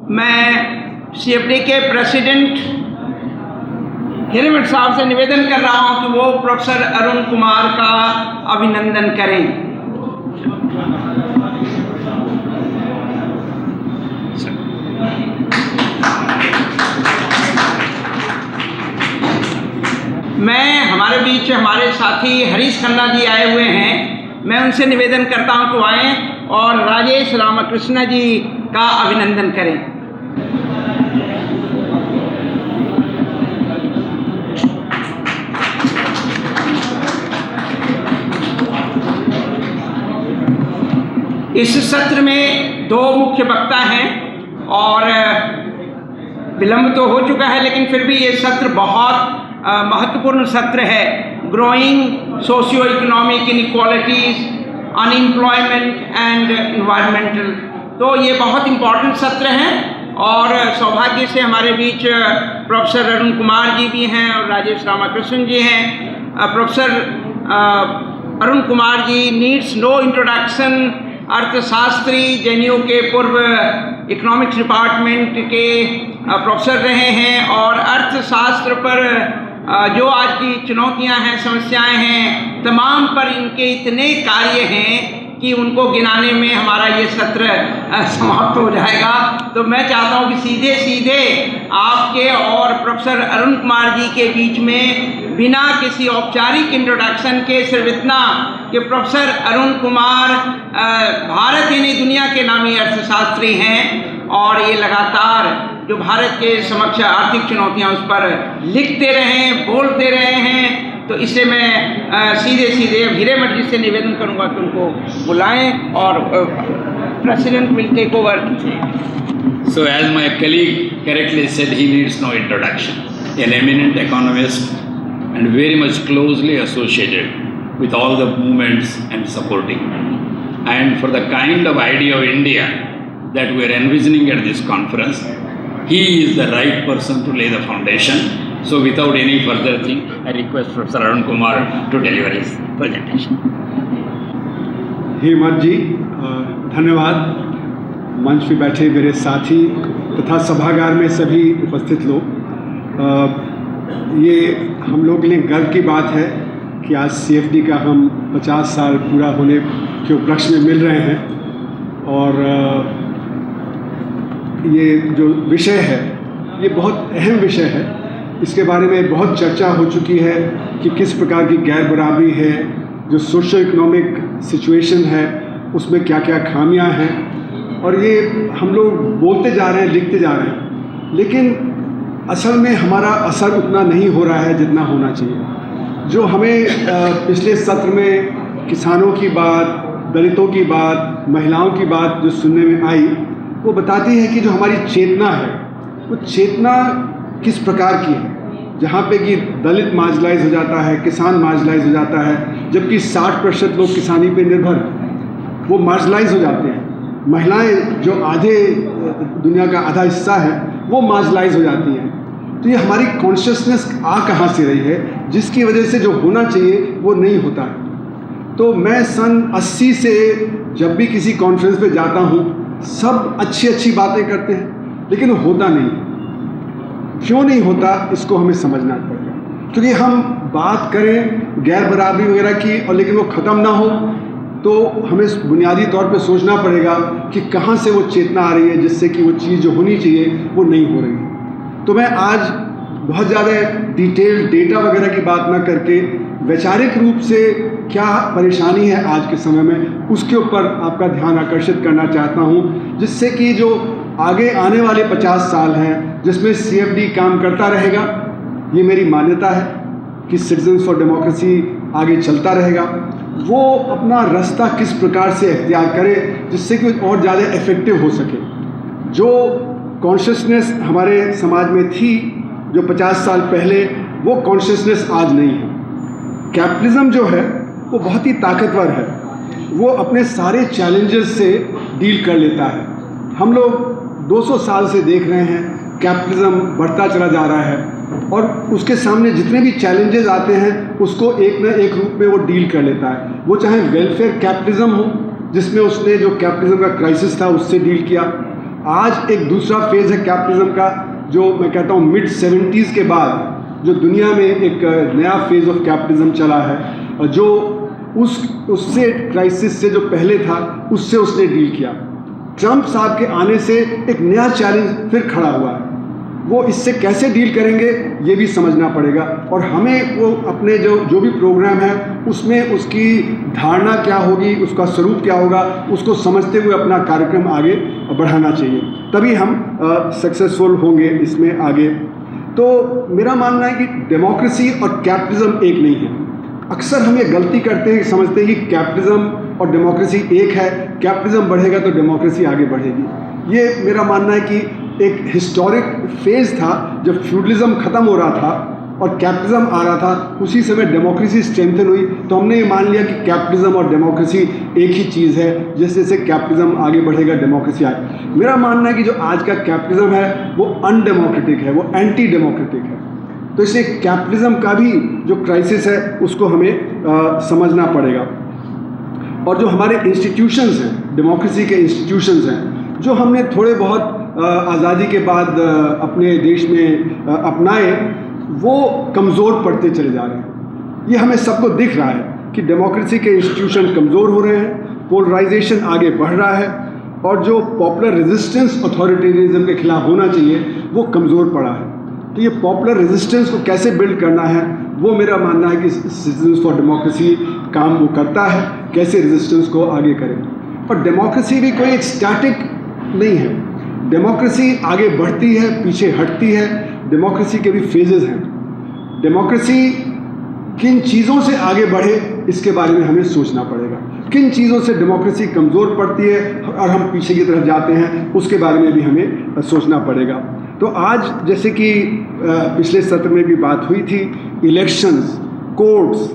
मैं CFD के president Hiremath साहब से निवेदन कर रहा हूं कि वो प्रोफेसर अरुण कुमार का अभिनंदन करें। मैं हमारे बीच हमारे साथी हरीश खन्ना जी आए हुए हैं, मैं उनसे निवेदन करता हूं कि आएँ और राजेश रामकृष्ण जी का अभिनंदन करें। इस सत्र में दो मुख्य वक्ता हैं और विलंब तो हो चुका है, लेकिन फिर भी ये सत्र बहुत महत्वपूर्ण सत्र है। Growing socio economic inequalities, unemployment and environmental, तो ये बहुत इम्पॉर्टेंट सत्र हैं और सौभाग्य से हमारे बीच प्रोफेसर अरुण कुमार जी भी हैं और राजेश रामकृष्ण जी हैं। Professor Arun Kumar ji needs no introduction, अर्थशास्त्री, JNU के पूर्व इकोनॉमिक्स डिपार्टमेंट के प्रोफेसर रहे हैं और अर्थशास्त्र पर जो आज की चुनौतियां हैं, समस्याएं हैं, तमाम पर इनके इतने कार्य हैं कि उनको गिनाने में हमारा ये सत्र समाप्त हो जाएगा। तो मैं चाहता हूँ कि सीधे सीधे आपके और प्रोफेसर अरुण कुमार जी के बीच में बिना किसी औपचारिक इंट्रोडक्शन के सिर्फ इतना कि प्रोफेसर अरुण कुमार भारत ही नहीं दुनिया के नामी अर्थशास्त्री हैं और ये लगातार जो भारत के समक्ष आर्थिक चुनौतियां उस पर लिखते रहे हैं, बोलते रहे हैं। तो इससे मैं सीधे सीधे हिरेमठ जी से निवेदन करूंगा कि उनको बुलाएं और president will take over. So as my colleague correctly said, he needs no introduction. An eminent economist and very much closely associated with all the movements and supporting. And for the kind of idea of India that we are envisioning at this conference, he is the right person to lay the foundation. So without any further thing, I request Professor Arun Kumar to deliver his presentation. Hiremath ji धन्यवाद। मंच पे बैठे मेरे साथी तथा सभागार में सभी उपस्थित लोग, ये हम लोग के लिए गर्व की बात है कि आज CFD का हम 50 साल पूरा होने के उपलक्ष्य में मिल रहे हैं और ये जो विषय है ये बहुत अहम विषय है। इसके बारे में बहुत चर्चा हो चुकी है कि किस प्रकार की गैर बराबरी है, जो सोशो इकोनॉमिक सिचुएशन है उसमें क्या क्या खामियां हैं, और ये हम लोग बोलते जा रहे हैं, लिखते जा रहे हैं, लेकिन असल में हमारा असर उतना नहीं हो रहा है जितना होना चाहिए। जो हमें पिछले सत्र में किसानों की बात, दलितों की बात, महिलाओं की बात जो सुनने में आई, वो बताती है कि जो हमारी चेतना है वो चेतना किस प्रकार की है, जहाँ पे कि दलित मार्जिनलाइज हो जाता है, किसान मार्जिनलाइज हो जाता है, जबकि 60% लोग किसानी पे निर्भर वो मार्जिनलाइज हो जाते हैं। महिलाएं जो आधे दुनिया का आधा हिस्सा है वो मार्जिनलाइज हो जाती हैं। तो ये हमारी कॉन्शियसनेस आ कहाँ से रही है जिसकी वजह से जो होना चाहिए वो नहीं होता है। तो मैं सन 80 से जब भी किसी कॉन्फ्रेंस पे जाता हूँ सब अच्छी अच्छी बातें करते हैं, लेकिन होता नहीं। क्यों नहीं होता इसको हमें समझना पड़ेगा, क्योंकि हम बात करें गैर बराबरी वगैरह की और लेकिन वो ख़त्म ना हो, तो हमें बुनियादी तौर पे सोचना पड़ेगा कि कहाँ से वो चेतना आ रही है जिससे कि वो चीज़ जो होनी चाहिए वो नहीं हो रही है। तो मैं आज बहुत ज़्यादा डिटेल डेटा वगैरह की बात ना करके वैचारिक रूप से क्या परेशानी है आज के समय में उसके ऊपर आपका ध्यान आकर्षित करना चाहता हूँ, जिससे कि जो आगे आने वाले 50 साल हैं जिसमें CFD काम करता रहेगा, ये मेरी मान्यता है कि सिटीजन्स फॉर डेमोक्रेसी आगे चलता रहेगा। वो अपना रास्ता किस प्रकार से इख्तियार करे जिससे कि और ज़्यादा इफ़ेक्टिव हो सके। जो कॉन्शियसनेस हमारे समाज में थी जो 50 साल पहले, वो कॉन्शियसनेस आज नहीं है। कैपिटलिज्म जो है वो बहुत ही ताकतवर है, वो अपने सारे चैलेंजेस से डील कर लेता है। हम लोग 200 साल से देख रहे हैं कैपिटलिज्म बढ़ता चला जा रहा है और उसके सामने जितने भी चैलेंजेस आते हैं उसको एक न एक रूप में वो डील कर लेता है। वो चाहे वेलफेयर कैपिटलिज्म हो जिसमें उसने जो कैपिटलिज्म का क्राइसिस था उससे डील किया, आज एक दूसरा फेज़ है कैपिटलिज्म का, जो मैं कहता हूँ मिड 70s के बाद जो दुनिया में एक नया फेज़ ऑफ कैपिटलिज्म चला है, और जो उससे क्राइसिस से जो पहले था उससे उसने डील किया। ट्रंप साहब के आने से एक नया चैलेंज फिर खड़ा हुआ है, वो इससे कैसे डील करेंगे ये भी समझना पड़ेगा, और हमें वो अपने जो भी प्रोग्राम है उसमें उसकी धारणा क्या होगी, उसका स्वरूप क्या होगा, उसको समझते हुए अपना कार्यक्रम आगे बढ़ाना चाहिए, तभी हम सक्सेसफुल होंगे इसमें आगे। तो मेरा मानना है कि डेमोक्रेसी और कैपिटलिज्म एक नहीं है। अक्सर हम ये गलती करते हैं, समझते हैं कि कैपिटलिज्म और डेमोक्रेसी एक है, कैपिटलिज्म बढ़ेगा तो डेमोक्रेसी आगे बढ़ेगी। ये मेरा मानना है कि एक हिस्टोरिक फेज़ था जब फ्यूडलिज्म ख़त्म हो रहा था और कैपिटलिज्म आ रहा था, उसी समय डेमोक्रेसी स्ट्रेंथन हुई, तो हमने ये मान लिया कि कैपिटलिज्म और डेमोक्रेसी एक ही चीज़ है, जैसे जैसे कैपिटलिज्म आगे बढ़ेगा डेमोक्रेसी आए। मेरा मानना है कि जो आज का कैपिटलिज्म है वो अनडेमोक्रेटिक है, वो एंटी डेमोक्रेटिक है। तो इसलिए कैपिटलिज्म का भी जो क्राइसिस है उसको हमें समझना पड़ेगा। और जो हमारे इंस्टीट्यूशंस हैं, डेमोक्रेसी के इंस्टीट्यूशंस हैं, जो हमने थोड़े बहुत आज़ादी के बाद अपने देश में अपनाए, वो कमज़ोर पड़ते चले जा रहे हैं। ये हमें सबको दिख रहा है कि डेमोक्रेसी के इंस्टीट्यूशन कमज़ोर हो रहे हैं, पोलराइजेशन आगे बढ़ रहा है, और जो पॉपुलर रेजिस्टेंस अथॉरिटेरियनिज्म के खिलाफ होना चाहिए वो कमज़ोर पड़ा है। तो ये पॉपुलर रेजिस्टेंस को कैसे बिल्ड करना है, वो मेरा मानना है कि सिटीजन्स फॉर डेमोक्रेसी काम वो करता है, कैसे रेजिस्टेंस को आगे करें। और डेमोक्रेसी भी कोई एक स्टैटिक नहीं है, डेमोक्रेसी आगे बढ़ती है, पीछे हटती है, डेमोक्रेसी के भी फेजेस हैं। डेमोक्रेसी किन चीज़ों से आगे बढ़े इसके बारे में हमें सोचना पड़ेगा, किन चीज़ों से डेमोक्रेसी कमज़ोर पड़ती है और हम पीछे की तरफ जाते हैं, उसके बारे में भी हमें सोचना पड़ेगा। तो आज जैसे कि पिछले सत्र में भी बात हुई थी, elections, courts,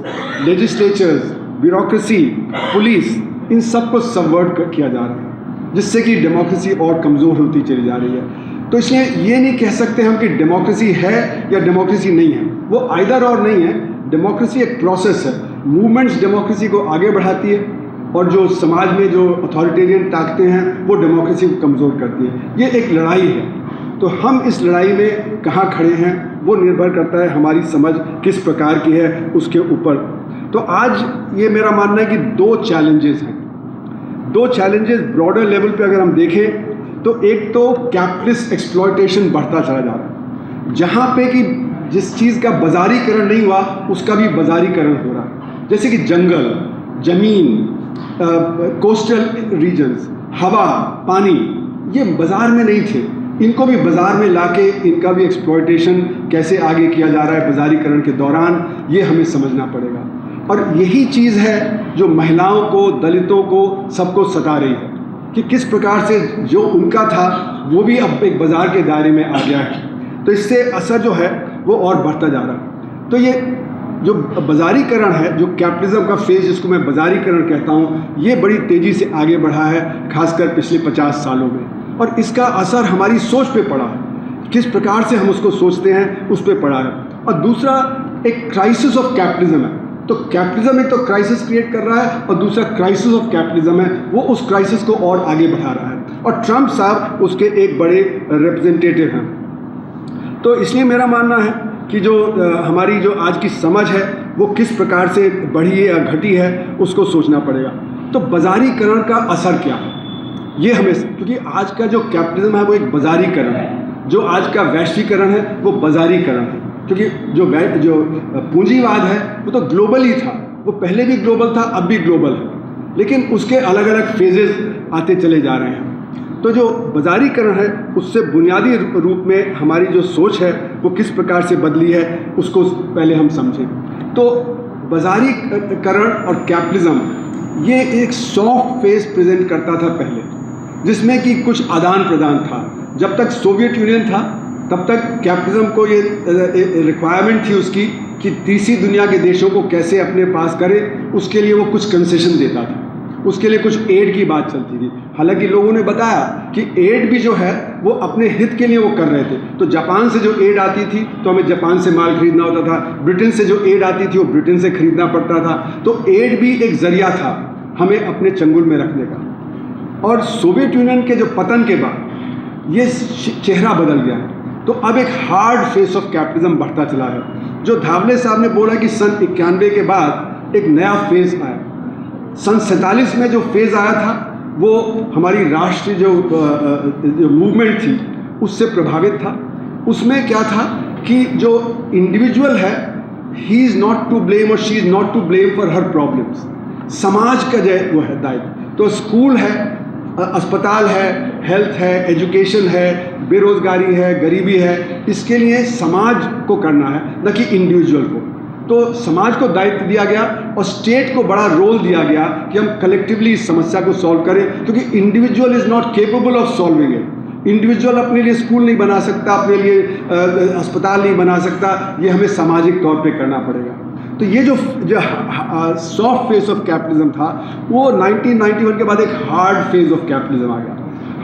legislatures, bureaucracy, police, इन सब को सबवर्ट किया जा रहा है, जिससे कि डेमोक्रेसी और कमज़ोर होती चली जा रही है। तो इसलिए ये नहीं कह सकते हम कि डेमोक्रेसी है या डेमोक्रेसी नहीं है, वो आइदर और नहीं है। डेमोक्रेसी एक प्रोसेस है, मूवमेंट्स डेमोक्रेसी को आगे बढ़ाती है, और जो समाज में जो अथॉरिटेरियन ताकतें हैं वो डेमोक्रेसी को कमज़ोर करती है। ये एक लड़ाई है, तो हम इस लड़ाई में कहाँ खड़े हैं वो निर्भर करता है हमारी समझ किस प्रकार की है उसके ऊपर। तो आज ये मेरा मानना है कि दो चैलेंजेस हैं, दो चैलेंजेस ब्रॉडर लेवल पे अगर हम देखें तो एक तो कैपिटलिस्ट एक्सप्लॉयटेशन बढ़ता चला जा रहा है, जहाँ पे कि जिस चीज़ का बाजारीकरण नहीं हुआ उसका भी बाजारीकरण हो रहा है। जैसे कि जंगल, ज़मीन, कोस्टल रीजन्स, हवा, पानी, ये बाज़ार में नहीं थे, इनको भी बाज़ार में लाके इनका भी एक्सप्लॉयटेशन कैसे आगे किया जा रहा है बाजारीकरण के दौरान, ये हमें समझना पड़ेगा। और यही चीज़ है जो महिलाओं को, दलितों को, सबको सता रही है कि किस प्रकार से जो उनका था वो भी अब एक बाज़ार के दायरे में आ गया है। तो इससे असर जो है वो और बढ़ता जा रहा है। तो ये जो बाजारीकरण है, जो कैपिटलिज्म का फेज़ जिसको मैं बाजारीकरण कहता हूँ, ये बड़ी तेज़ी से आगे बढ़ा है, खासकर पिछले 50 सालों में, और इसका असर हमारी सोच पे पड़ा है, किस प्रकार से हम उसको सोचते हैं उस पर पड़ा है। और दूसरा एक क्राइसिस ऑफ कैपिटलिज्म है, तो कैपिटलिज्म एक तो क्राइसिस क्रिएट कर रहा है और दूसरा क्राइसिस ऑफ कैपिटलिज्म है, वो उस क्राइसिस को और आगे बढ़ा रहा है, और ट्रंप साहब उसके एक बड़े रिप्रेजेंटेटिव हैं। तो इसलिए मेरा मानना है कि जो हमारी जो आज की समझ है वो किस प्रकार से बढ़ी है या घटी है उसको सोचना पड़ेगा। तो बाजारीकरण का असर क्या है ये हमें, क्योंकि आज का जो कैपिटलिज्म है वो एक बाजारीकरण है, जो आज का वैश्वीकरण है वो बाजारीकरण है, क्योंकि जो पूंजीवाद है वो तो ग्लोबल ही था, वो पहले भी ग्लोबल था, अब भी ग्लोबल है, लेकिन उसके अलग अलग फेजेस आते चले जा रहे हैं। तो जो बाजारीकरण है उससे बुनियादी रूप में हमारी जो सोच है वो किस प्रकार से बदली है उसको पहले हम समझें। तो बाजारीकरण और कैपिटलिज्म ये एक सॉफ्ट फेस प्रेजेंट करता था पहले, जिसमें कि कुछ आदान प्रदान था। जब तक सोवियत यूनियन था तब तक कैपिटलिज्म को ये रिक्वायरमेंट थी उसकी कि तीसरी दुनिया के देशों को कैसे अपने पास करे, उसके लिए वो कुछ कंसेशन देता था, उसके लिए कुछ एड की बात चलती थी। हालांकि लोगों ने बताया कि एड भी जो है वो अपने हित के लिए वो कर रहे थे। तो जापान से जो एड आती थी तो हमें जापान से माल खरीदना होता था, ब्रिटेन से जो एड आती थी वो ब्रिटेन से खरीदना पड़ता था। तो एड भी एक जरिया था हमें अपने चंगुल में रखने का। और सोवियत यूनियन के जो पतन के बाद ये चेहरा बदल गया है। तो अब एक हार्ड फेस ऑफ कैपिटलिज्म बढ़ता चला है। जो धावले साहब ने बोला कि सन 91 के बाद एक नया फेज़ आया, सन 47 में जो फेज़ आया था वो हमारी राष्ट्रीय जो मूवमेंट थी उससे प्रभावित था। उसमें क्या था कि जो इंडिविजुअल है, he is not to blame और she is not to blame for her problems. समाज का जो वो है दायित्व, तो स्कूल है, अस्पताल है, हेल्थ है, एजुकेशन है, बेरोज़गारी है, गरीबी है, इसके लिए समाज को करना है, न कि इंडिविजुअल को। तो समाज को दायित्व दिया गया और स्टेट को बड़ा रोल दिया गया कि हम कलेक्टिवली इस समस्या को सॉल्व करें, क्योंकि individual is not capable of solving it. Individual अपने लिए स्कूल नहीं बना सकता, अपने लिए अस्पताल नहीं बना सकता, ये हमें सामाजिक तौर पे करना पड़ेगा। तो ये जो सॉफ्ट फेस ऑफ कैपिटलिज्म था वो 1991 के बाद एक हार्ड फेज ऑफ कैपिटलिज्म आ गया।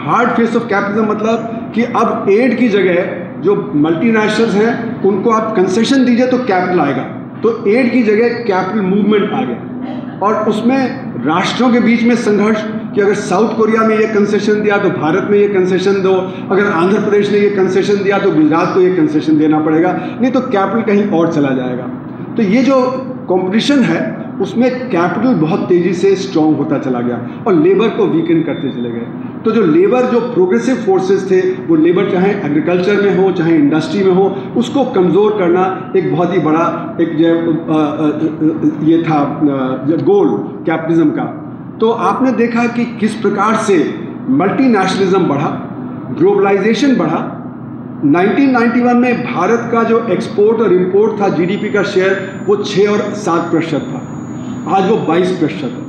हार्ड फेस ऑफ कैपिटलिज्म मतलब कि अब एड की जगह जो मल्टीनेशनल्स हैं उनको आप कंसेशन दीजिए तो कैपिटल आएगा, तो एड की जगह कैपिटल मूवमेंट आ गया। और उसमें राष्ट्रों के बीच में संघर्ष कि अगर साउथ कोरिया में ये कंसेशन दिया तो भारत में ये कंसेशन दो, अगर आंध्र प्रदेश ने ये कंसेशन दिया तो गुजरात को ये कंसेशन देना पड़ेगा, नहीं तो कैपिटल कहीं और चला जाएगा। तो ये जो कंपटीशन है उसमें कैपिटल बहुत तेज़ी से स्ट्रॉन्ग होता चला गया और लेबर को वीकन करते चले गए। तो जो लेबर, जो प्रोग्रेसिव फोर्सेस थे, वो लेबर चाहे एग्रीकल्चर में हो चाहे इंडस्ट्री में हो, उसको कमज़ोर करना एक बहुत ही बड़ा एक ये था गोल कैपिटलिज्म का। तो आपने देखा कि किस प्रकार से मल्टीनेशनलिज्म बढ़ा, ग्लोबलाइजेशन बढ़ा। 1991 में भारत का जो एक्सपोर्ट और इंपोर्ट था जीडीपी का शेयर वो 6 और 7% था, आज वो 22% है।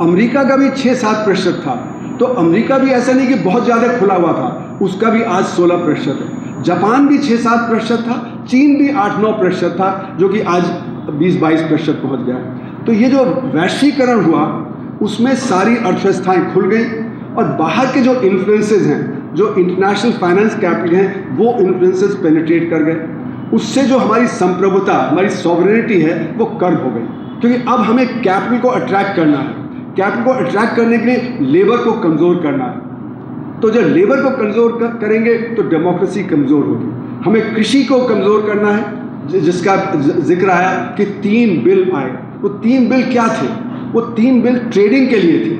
अमेरिका का भी 6-7% था, तो अमेरिका भी ऐसा नहीं कि बहुत ज़्यादा खुला हुआ था, उसका भी आज 16% है। जापान भी 6-7% था, चीन भी 8-9% था, जो कि आज 20-22% पहुँच गया। तो ये जो वैश्वीकरण हुआ उसमें सारी अर्थव्यवस्थाएं खुल गई और बाहर के जो इन्फ्लुएंसेस हैं, जो इंटरनेशनल फाइनेंस कैपिटल हैं, वो इन्फ्लुएंसेस पेनिट्रेट कर गए। उससे जो हमारी संप्रभुता, हमारी सॉवरेनिटी है वो कर्व हो गई, क्योंकि अब हमें कैपिटल को अट्रैक्ट करना है। कैपिटल को अट्रैक्ट करने के लिए लेबर को कमज़ोर करना है। तो जब लेबर को कमज़ोर करेंगे तो डेमोक्रेसी कमज़ोर होगी। हमें कृषि को कमज़ोर करना है, जिसका जिक्र आया कि 3 बिल आए। वो 3 बिल क्या थे? वो 3 बिल ट्रेडिंग के लिए थे,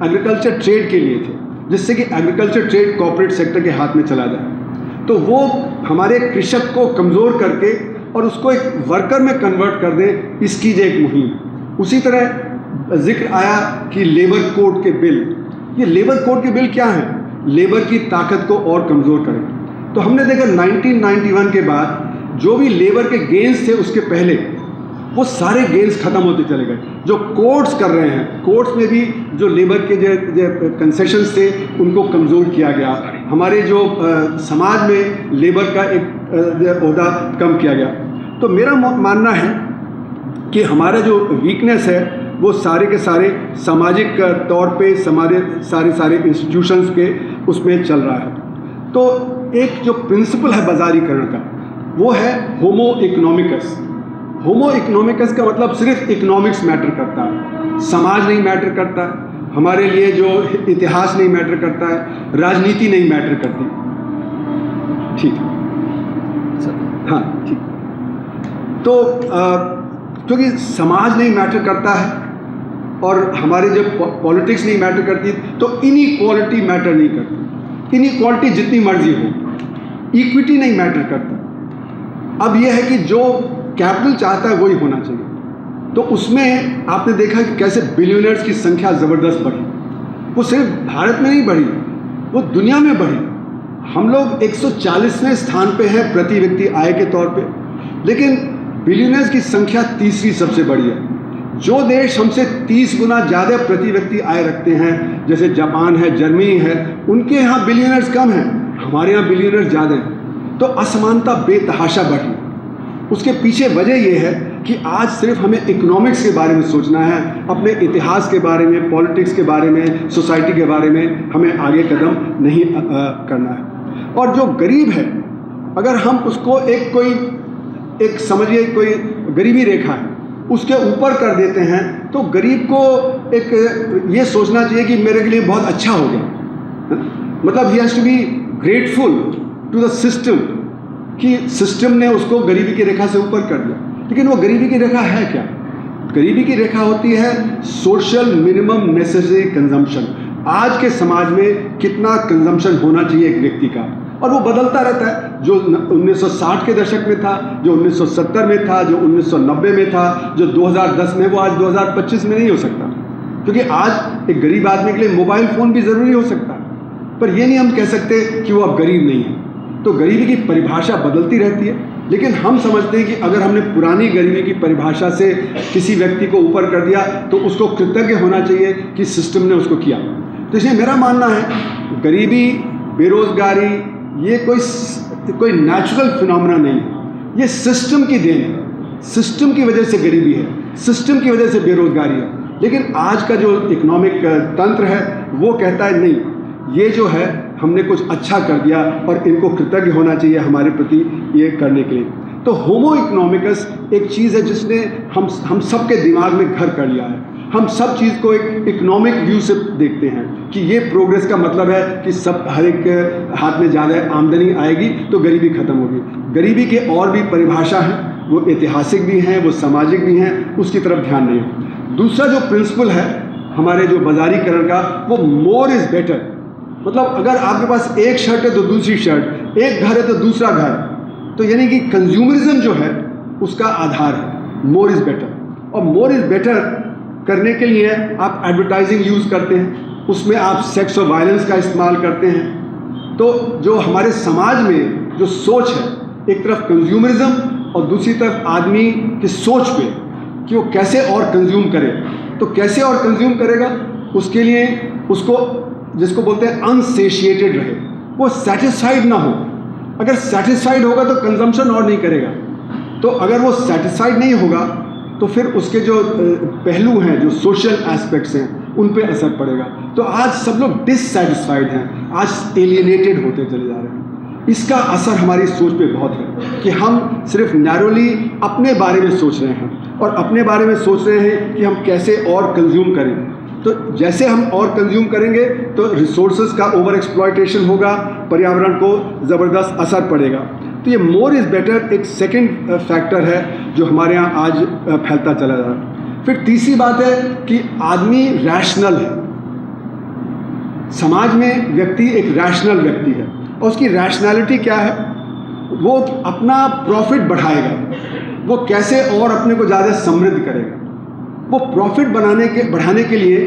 एग्रीकल्चर ट्रेड के लिए थे, जिससे कि एग्रीकल्चर ट्रेड कॉर्पोरेट सेक्टर के हाथ में चला जाए। तो वो हमारे कृषक को कमज़ोर करके और उसको एक वर्कर में कन्वर्ट कर दें, इसकी जो एक मुहिम। उसी तरह जिक्र आया कि लेबर कोड के बिल। ये लेबर कोड के बिल क्या हैं? लेबर की ताकत को और कमज़ोर करें। तो हमने देखा 1991 के बाद जो भी लेबर के गेन्स थे उसके पहले वो सारे गेन्स ख़त्म होते चले गए। जो कोर्ट्स कर रहे हैं, कोर्ट्स में भी जो लेबर के जो कंसेशंस थे उनको कमज़ोर किया गया। हमारे जो समाज में लेबर का एक ओहदा कम किया गया। तो मेरा मानना है कि हमारा जो वीकनेस है वो सारे के सारे सामाजिक तौर पे सारे इंस्टीट्यूशंस के उसमें चल रहा है। तो एक जो प्रिंसिपल है बाजारीकरण का वो है होमो इकोनॉमिकस। होमो इकोनॉमिकस का मतलब सिर्फ इकोनॉमिक्स मैटर करता है, समाज नहीं मैटर करता है, हमारे लिए जो इतिहास नहीं मैटर करता है, राजनीति नहीं मैटर करती। ठीक है, हाँ ठीक। तो क्योंकि समाज नहीं मैटर करता है और हमारे जब पॉलिटिक्स नहीं मैटर करती तो इनइक्वालिटी मैटर नहीं करती। इनइक्वालिटी जितनी मर्जी हो, इक्विटी नहीं मैटर करता। अब यह है कि जो कैपिटल चाहता है वही होना चाहिए। तो उसमें आपने देखा कि कैसे बिलियनर्स की संख्या ज़बरदस्त बढ़ी। वो सिर्फ भारत में नहीं बढ़ी, वो दुनिया में बढ़ी। हम लोग 140वें स्थान पे हैं प्रति व्यक्ति आय के तौर पे, लेकिन बिलियनर्स की संख्या तीसरी सबसे बड़ी है। जो देश हमसे 30 गुना ज़्यादा प्रति व्यक्ति आय रखते हैं, जैसे जापान है, जर्मनी है, उनके यहाँ बिलियनर्स कम हैं, हमारे यहाँ बिलियनर्स ज़्यादा हैं। तो असमानता बेतहाशा बढ़ी। उसके पीछे वजह यह है कि आज सिर्फ हमें इकोनॉमिक्स के बारे में सोचना है, अपने इतिहास के बारे में, पॉलिटिक्स के बारे में, सोसाइटी के बारे में हमें आगे कदम नहीं करना है। और जो गरीब है, अगर हम उसको एक समझिए कोई गरीबी रेखा है उसके ऊपर कर देते हैं, तो गरीब को एक ये सोचना चाहिए कि मेरे लिए बहुत अच्छा हो गया, मतलब he has to be grateful to the system कि सिस्टम ने उसको गरीबी की रेखा से ऊपर कर दिया। लेकिन वो गरीबी की रेखा है क्या? गरीबी की रेखा होती है सोशल मिनिमम नेसेसरी कंजम्पशन। आज के समाज में कितना कंजम्पशन होना चाहिए एक व्यक्ति का, और वो बदलता रहता है। जो 1960 के दशक में था, जो 1970 में था, जो 1990 में था, जो 2010 में, वो आज 2025 में नहीं हो सकता। क्योंकि आज एक गरीब आदमी के लिए मोबाइल फ़ोन भी ज़रूरी हो सकता है, पर ये नहीं हम कह सकते कि वो अब गरीब नहीं है। तो गरीबी की परिभाषा बदलती रहती है, लेकिन हम समझते हैं कि अगर हमने पुरानी गरीबी की परिभाषा से किसी व्यक्ति को ऊपर कर दिया तो उसको कृतज्ञ होना चाहिए कि सिस्टम ने उसको किया। तो इसलिए मेरा मानना है गरीबी, बेरोजगारी ये कोई नेचुरल फिनोमेना नहीं है, ये सिस्टम की देन है। सिस्टम की वजह से गरीबी है, सिस्टम की वजह से बेरोजगारी है। लेकिन आज का जो इकोनॉमिक तंत्र है वो कहता है नहीं, ये जो है हमने कुछ अच्छा कर दिया और इनको कृतज्ञ होना चाहिए हमारे प्रति ये करने के लिए। तो होमो इकोनॉमिकस एक चीज़ है जिसने हम सब के दिमाग में घर कर लिया है। हम सब चीज़ को एक इकोनॉमिक व्यू से देखते हैं कि ये प्रोग्रेस का मतलब है कि सब हर एक हाथ में ज़्यादा आमदनी आएगी तो गरीबी खत्म होगी। गरीबी के और भी परिभाषा हैं, वो ऐतिहासिक भी हैं, वो सामाजिक भी हैं, उसकी तरफ ध्यान नहीं है। दूसरा जो प्रिंसिपल है हमारे जो बाजारीकरण का, वो मोर इज़ बेटर। मतलब अगर आपके पास एक शर्ट है तो दूसरी शर्ट, एक घर है तो दूसरा घर, तो यानी कि कंज्यूमरिज्म जो है उसका आधार है मोर इज़ बेटर। और मोर इज़ बेटर करने के लिए आप एडवर्टाइजिंग यूज़ करते हैं, उसमें आप सेक्स और वायलेंस का इस्तेमाल करते हैं। तो जो हमारे समाज में जो सोच है, एक तरफ कंज्यूमरिज्म और दूसरी तरफ आदमी की सोच पे कि वो कैसे और कंज्यूम करे। तो कैसे और कंज्यूम करेगा, उसके लिए उसको जिसको बोलते हैं अनसेशिएटेड रहे, वो सेटिस्फाइड ना हो। अगर सेटिस्फाइड होगा तो कंजम्पशन और नहीं करेगा। तो अगर वो सेटिस्फाइड नहीं होगा तो फिर उसके जो पहलू हैं, जो सोशल एस्पेक्ट्स हैं, उन पे असर पड़ेगा। तो आज सब लोग डिससेटिस्फाइड हैं, आज एलिएनेटेड होते चले जा रहे हैं। इसका असर हमारी सोच पे बहुत है कि हम सिर्फ नैरोली अपने बारे में सोच रहे हैं और अपने बारे में सोच रहे हैं कि हम कैसे और कंज्यूम करें। तो जैसे हम और कंज्यूम करेंगे तो रिसोर्सेज का ओवर एक्सप्लॉयटेशन होगा, पर्यावरण को ज़बरदस्त असर पड़ेगा। तो ये मोर इज़ बेटर एक सेकंड फैक्टर है जो हमारे यहाँ आज फैलता चला जा रहा है। फिर तीसरी बात है कि आदमी रैशनल है। समाज में व्यक्ति एक रैशनल व्यक्ति है और उसकी रैशनैलिटी क्या है, वो अपना प्रॉफिट बढ़ाएगा, वो कैसे और अपने को ज़्यादा समृद्ध करेगा। वो प्रॉफिट बढ़ाने के लिए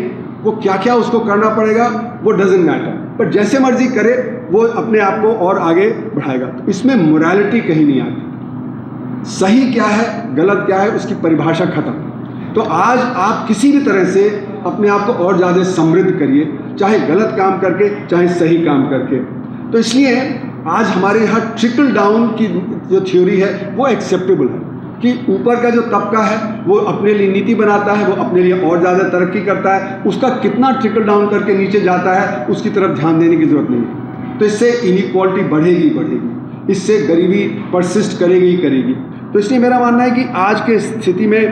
वो क्या क्या उसको करना पड़ेगा वो डजेंट मैटर, पर जैसे मर्जी करे वो अपने आप को और आगे बढ़ाएगा। तो इसमें मोरालिटी कहीं नहीं आती। सही क्या है, गलत क्या है, उसकी परिभाषा खत्म। तो आज आप किसी भी तरह से अपने आप को और ज़्यादा समृद्ध करिए, चाहे गलत काम करके चाहे सही काम करके। तो इसलिए आज हमारे यहाँ ट्रिकल डाउन की जो थ्योरी है वो एक्सेप्टेबल है कि ऊपर का जो तबका है वो अपने लिए नीति बनाता है, वो अपने लिए और ज़्यादा तरक्की करता है, उसका कितना ट्रिकल डाउन करके नीचे जाता है उसकी तरफ ध्यान देने की ज़रूरत नहीं है। तो इससे इनइक्वालिटी बढ़ेगी, इससे गरीबी परसिस्ट करेगी। तो इसलिए मेरा मानना है कि आज के स्थिति में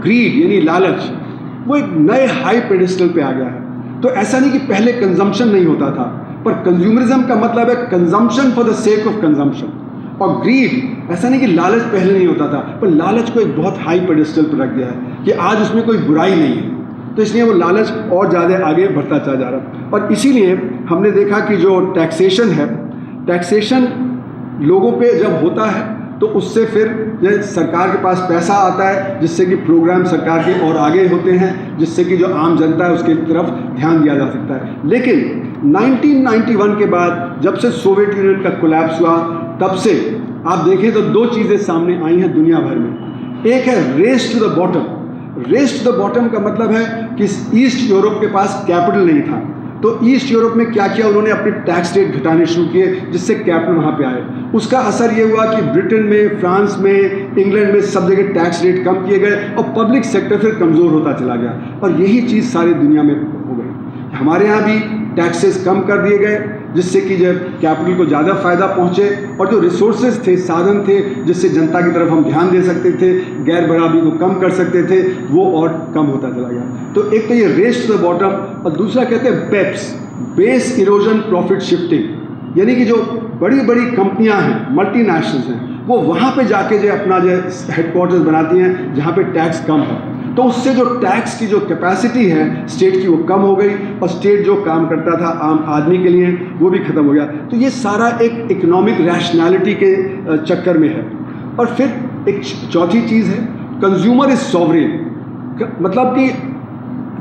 ग्रीड यानी लालच वो एक नए हाई पेडिस्टल पे आ गया है। तो ऐसा नहीं कि पहले कंजम्पशन नहीं होता था, पर कंज्यूमरिज्म का मतलब है consumption for the sake of consumption. और ग्रीड ऐसा नहीं कि लालच पहले नहीं होता था, पर लालच को एक बहुत हाई पेडिस्टल पर रख दिया है कि आज उसमें कोई बुराई नहीं है। तो इसलिए वो लालच और ज़्यादा आगे बढ़ता चला जा रहा है। और इसीलिए हमने देखा कि जो टैक्सेशन है, टैक्सेशन लोगों पे जब होता है तो उससे फिर सरकार के पास पैसा आता है, जिससे कि प्रोग्राम सरकार के और आगे होते हैं, जिससे कि जो आम जनता है उसकी तरफ ध्यान दिया जा सकता है। लेकिन 1991 के बाद जब से सोवियत यूनियन का कोलैप्स हुआ, तब से आप देखें तो दो चीज़ें सामने आई हैं दुनिया भर में। एक है race to the bottom. Race to the bottom का मतलब है कि ईस्ट यूरोप के पास कैपिटल नहीं था, तो ईस्ट यूरोप में क्या किया, उन्होंने अपने टैक्स रेट घटाने शुरू किए, जिससे कैपिटल वहाँ पे आए। उसका असर ये हुआ कि ब्रिटेन में, फ्रांस में, इंग्लैंड में सब जगह टैक्स रेट कम किए गए और पब्लिक सेक्टर फिर कमज़ोर होता चला गया। और यही चीज़ सारी दुनिया में हो गई। हमारे यहाँ भी टैक्सेस कम कर दिए गए, जिससे कि जब कैपिटल को ज़्यादा फ़ायदा पहुँचे और जो रिसोर्सेज थे, साधन थे, जिससे जनता की तरफ हम ध्यान दे सकते थे, गैर बराबरी को कम कर सकते थे, वो और कम होता चला गया। तो एक तो ये रेस टू द बॉटम, और दूसरा कहते हैं BEPS, base erosion profit shifting. यानी कि जो बड़ी बड़ी कंपनियां हैं, मल्टीनेशनल्स हैं, वो वहाँ पे जाके जो अपना जो हेडक्वार्टर्स बनाती हैं जहाँ पे टैक्स कम है। तो उससे जो टैक्स की जो कैपेसिटी है स्टेट की वो कम हो गई और स्टेट जो काम करता था आम आदमी के लिए वो भी ख़त्म हो गया। तो ये सारा एक इकोनॉमिक रैशनैलिटी के चक्कर में है। और फिर एक चौथी चीज़ है, कंज्यूमर इज सॉवरेन, मतलब कि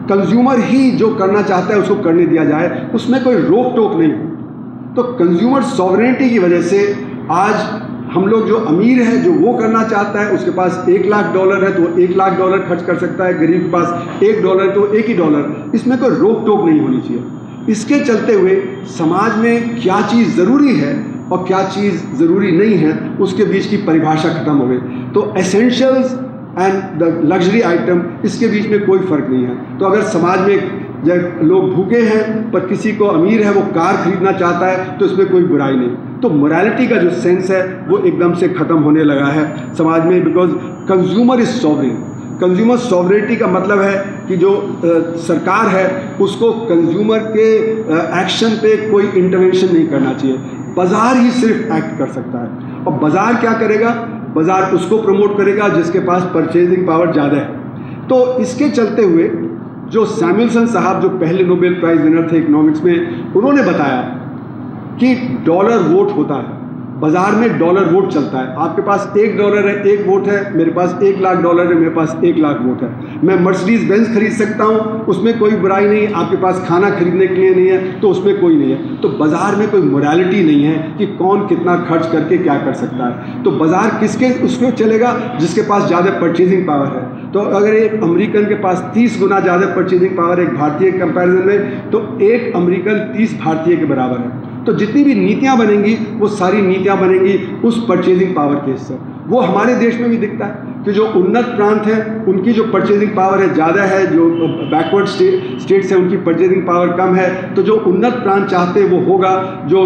कंज्यूमर ही जो करना चाहता है उसको करने दिया जाए, उसमें कोई रोक टोक नहीं हो। तो कंज्यूमर सॉवरेनिटी की वजह से आज हम लोग जो अमीर है जो वो करना चाहता है, उसके पास $1,00,000 है तो वो $1,00,000 खर्च कर सकता है, गरीब के पास $1 तो $1 इसमें कोई रोक टोक नहीं होनी चाहिए। इसके चलते हुए समाज में क्या चीज़ ज़रूरी है और क्या चीज़ ज़रूरी नहीं है उसके बीच की परिभाषा ख़त्म हो गई। तो essentials and the luxury item, इसके बीच में कोई फ़र्क नहीं है। तो अगर समाज में जब लोग भूखे हैं पर किसी को अमीर है वो कार खरीदना चाहता है तो इसमें कोई बुराई नहीं। तो मोरालिटी का जो सेंस है वो एकदम से ख़त्म होने लगा है समाज में, because consumer is sovereign. Consumer sovereignty का मतलब है कि जो सरकार है उसको कंज्यूमर के एक्शन पे कोई इंटरवेंशन नहीं करना चाहिए, बाज़ार ही सिर्फ एक्ट कर सकता है। और बाज़ार क्या करेगा? बाज़ार उसको प्रमोट करेगा जिसके पास परचेजिंग पावर ज़्यादा है। तो इसके चलते हुए जो सैमुअलसन साहब जो पहले नोबेल प्राइज़ विनर थे इकोनॉमिक्स में, उन्होंने बताया कि डॉलर वोट होता है, बाज़ार में डॉलर वोट चलता है। आपके पास $1 है, 1 वोट है, मेरे पास $1,00,000 है, मेरे पास 1,00,000 वोट है। मैं मर्सिडीज़ बेंज खरीद सकता हूँ, उसमें कोई बुराई नहीं। आपके पास खाना खरीदने के लिए नहीं है तो उसमें कोई नहीं है। तो बाज़ार में कोई मोरालिटी नहीं है कि कौन कितना खर्च करके क्या कर सकता है। तो बाज़ार किसके उसको चलेगा? जिसके पास ज़्यादा परचेजिंग पावर है। तो अगर एक अमेरिकन के पास 30 गुना ज़्यादा परचेजिंग पावर है एक भारतीय कंपैरिजन में, तो एक अमेरिकन 30 भारतीय के बराबर है। तो जितनी भी नीतियाँ बनेंगी वो सारी नीतियाँ बनेंगी उस परचेजिंग पावर के हिस्से। वो हमारे देश में भी दिखता है कि जो उन्नत प्रांत हैं उनकी जो परचेजिंग पावर है ज़्यादा है, जो बैकवर्ड स्टेट्स हैं उनकी परचेजिंग पावर कम है। तो जो उन्नत प्रांत चाहते हैं वो होगा, जो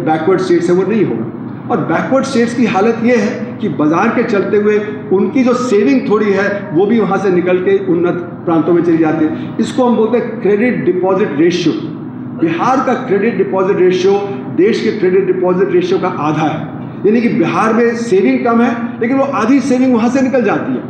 बैकवर्ड स्टेट्स है वो नहीं होगा। और बैकवर्ड स्टेट्स की हालत ये है कि बाज़ार के चलते हुए उनकी जो सेविंग थोड़ी है वो भी वहाँ से निकल के उन्नत प्रांतों में चली जाती है। इसको हम बोलते हैं क्रेडिट डिपॉजिट रेशियो। बिहार का क्रेडिट डिपॉजिट रेशियो देश के क्रेडिट डिपॉजिट रेशियो का आधा है, यानी कि बिहार में सेविंग कम है लेकिन वो आधी सेविंग वहाँ से निकल जाती है।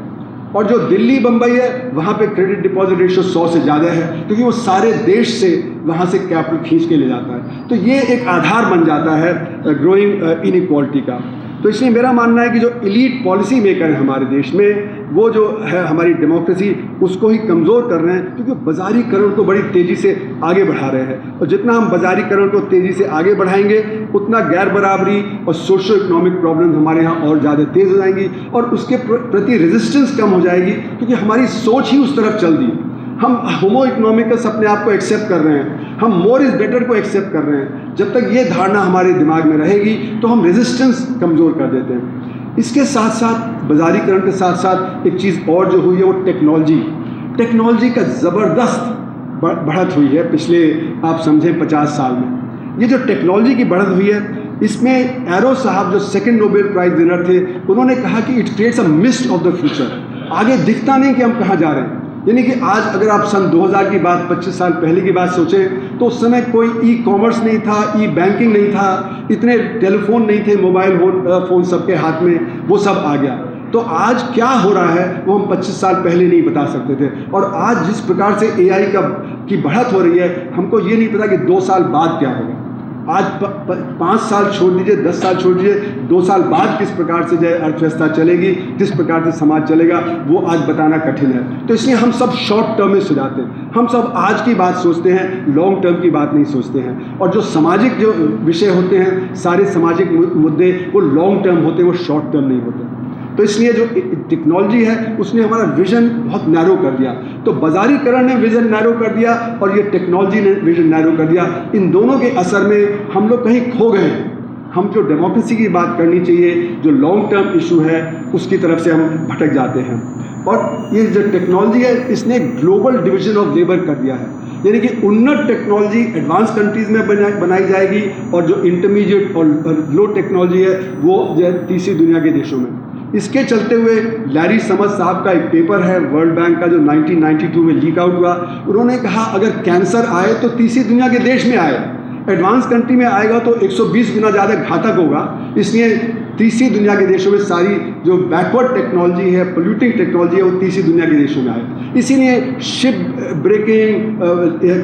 और जो दिल्ली बम्बई है वहाँ पे क्रेडिट डिपॉजिट रेशियो 100 से ज़्यादा है, क्योंकि वो सारे देश से वहाँ से कैपिटल खींच के ले जाता है। तो ये एक आधार बन जाता है ग्रोइंग इनइक्वालिटी का। तो इसलिए मेरा मानना है कि जो एलीट पॉलिसी मेकर है हमारे देश में, वो जो है हमारी डेमोक्रेसी उसको ही कमज़ोर कर रहे हैं, क्योंकि बाज़ारीकरण को बड़ी तेज़ी से आगे बढ़ा रहे हैं। और जितना हम बाज़ारीकरण को तेज़ी से आगे बढ़ाएंगे उतना गैर बराबरी और सोशो इकोनॉमिक प्रॉब्लम हमारे यहाँ और ज़्यादा तेज़ हो जाएंगी और उसके प्रति रेजिस्टेंस कम हो जाएगी, क्योंकि हमारी सोच ही उस तरफ चल दी। हम होमो इकोनॉमिकस अपने आप को एक्सेप्ट कर रहे हैं, हम मोर इज़ बेटर को एक्सेप्ट कर रहे हैं। जब तक ये धारणा हमारे दिमाग में रहेगी तो हम रेजिस्टेंस कमज़ोर कर देते हैं। इसके साथ साथ बाज़ारीकरण के साथ साथ एक चीज़ और जो हुई है वो टेक्नोलॉजी का ज़बरदस्त बढ़त हुई है पिछले आप समझें 50 साल में। ये जो टेक्नोलॉजी की बढ़त हुई है इसमें एरो साहब जो सेकंड नोबेल प्राइज़ विनर थे उन्होंने कहा कि it creates a mist of the future. आगे दिखता नहीं कि हम कहाँ जा रहे हैं। यानी कि आज अगर आप सन 2000 की बात 25 साल पहले की बात सोचें तो उस समय कोई ई कॉमर्स नहीं था, ई बैंकिंग नहीं था, इतने टेलीफोन नहीं थे, मोबाइल फ़ोन सबके हाथ में, वो सब आ गया। तो आज क्या हो रहा है वो हम 25 साल पहले नहीं बता सकते थे। और आज जिस प्रकार से AI की बढ़त हो रही है हमको ये नहीं पता कि 2 साल बाद क्या होगा। आज 5 साल छोड़ दीजिए, 10 साल छोड़ दीजिए, 2 साल बाद किस प्रकार से जो अर्थव्यवस्था चलेगी, किस प्रकार से समाज चलेगा, वो आज बताना कठिन है। तो इसलिए हम सब शॉर्ट टर्मिस्ट हो जाते हैं। हम सब आज की बात सोचते हैं, लॉन्ग टर्म की बात नहीं सोचते हैं। और जो सामाजिक जो विषय होते हैं, सारे सामाजिक मुद्दे वो लॉन्ग टर्म होते हैं, वो शॉर्ट टर्म नहीं होते। तो इसलिए जो टेक्नोलॉजी है उसने हमारा विज़न बहुत नैरो कर दिया। तो बाज़ारीकरण ने विज़न नैरो कर दिया और ये टेक्नोलॉजी ने विज़न नैरो कर दिया। इन दोनों के असर में हम लोग कहीं खो गए। हम जो डेमोक्रेसी की बात करनी चाहिए, जो लॉन्ग टर्म इशू है, उसकी तरफ से हम भटक जाते हैं। और ये जो टेक्नोलॉजी है इसने ग्लोबल डिवीज़न ऑफ लेबर कर दिया है, यानी कि उन्नत टेक्नोलॉजी एडवांस कंट्रीज़ में बनाई जाएगी और जो इंटरमीडिएट और लो टेक्नोलॉजी है वो जो तीसरी दुनिया के देशों में। इसके चलते हुए लैरी समर्स साहब का एक पेपर है वर्ल्ड बैंक का जो 1992 में लीक आउट हुआ। उन्होंने कहा अगर कैंसर आए तो तीसरी दुनिया के देश में आए, एडवांस कंट्री में आएगा तो 120 गुना ज़्यादा घातक होगा। इसलिए तीसरी दुनिया के देशों में सारी जो बैकवर्ड टेक्नोलॉजी है, पोल्यूटिंग टेक्नोलॉजी है, वो तीसरी दुनिया के देशों में आए। इसीलिए ship breaking,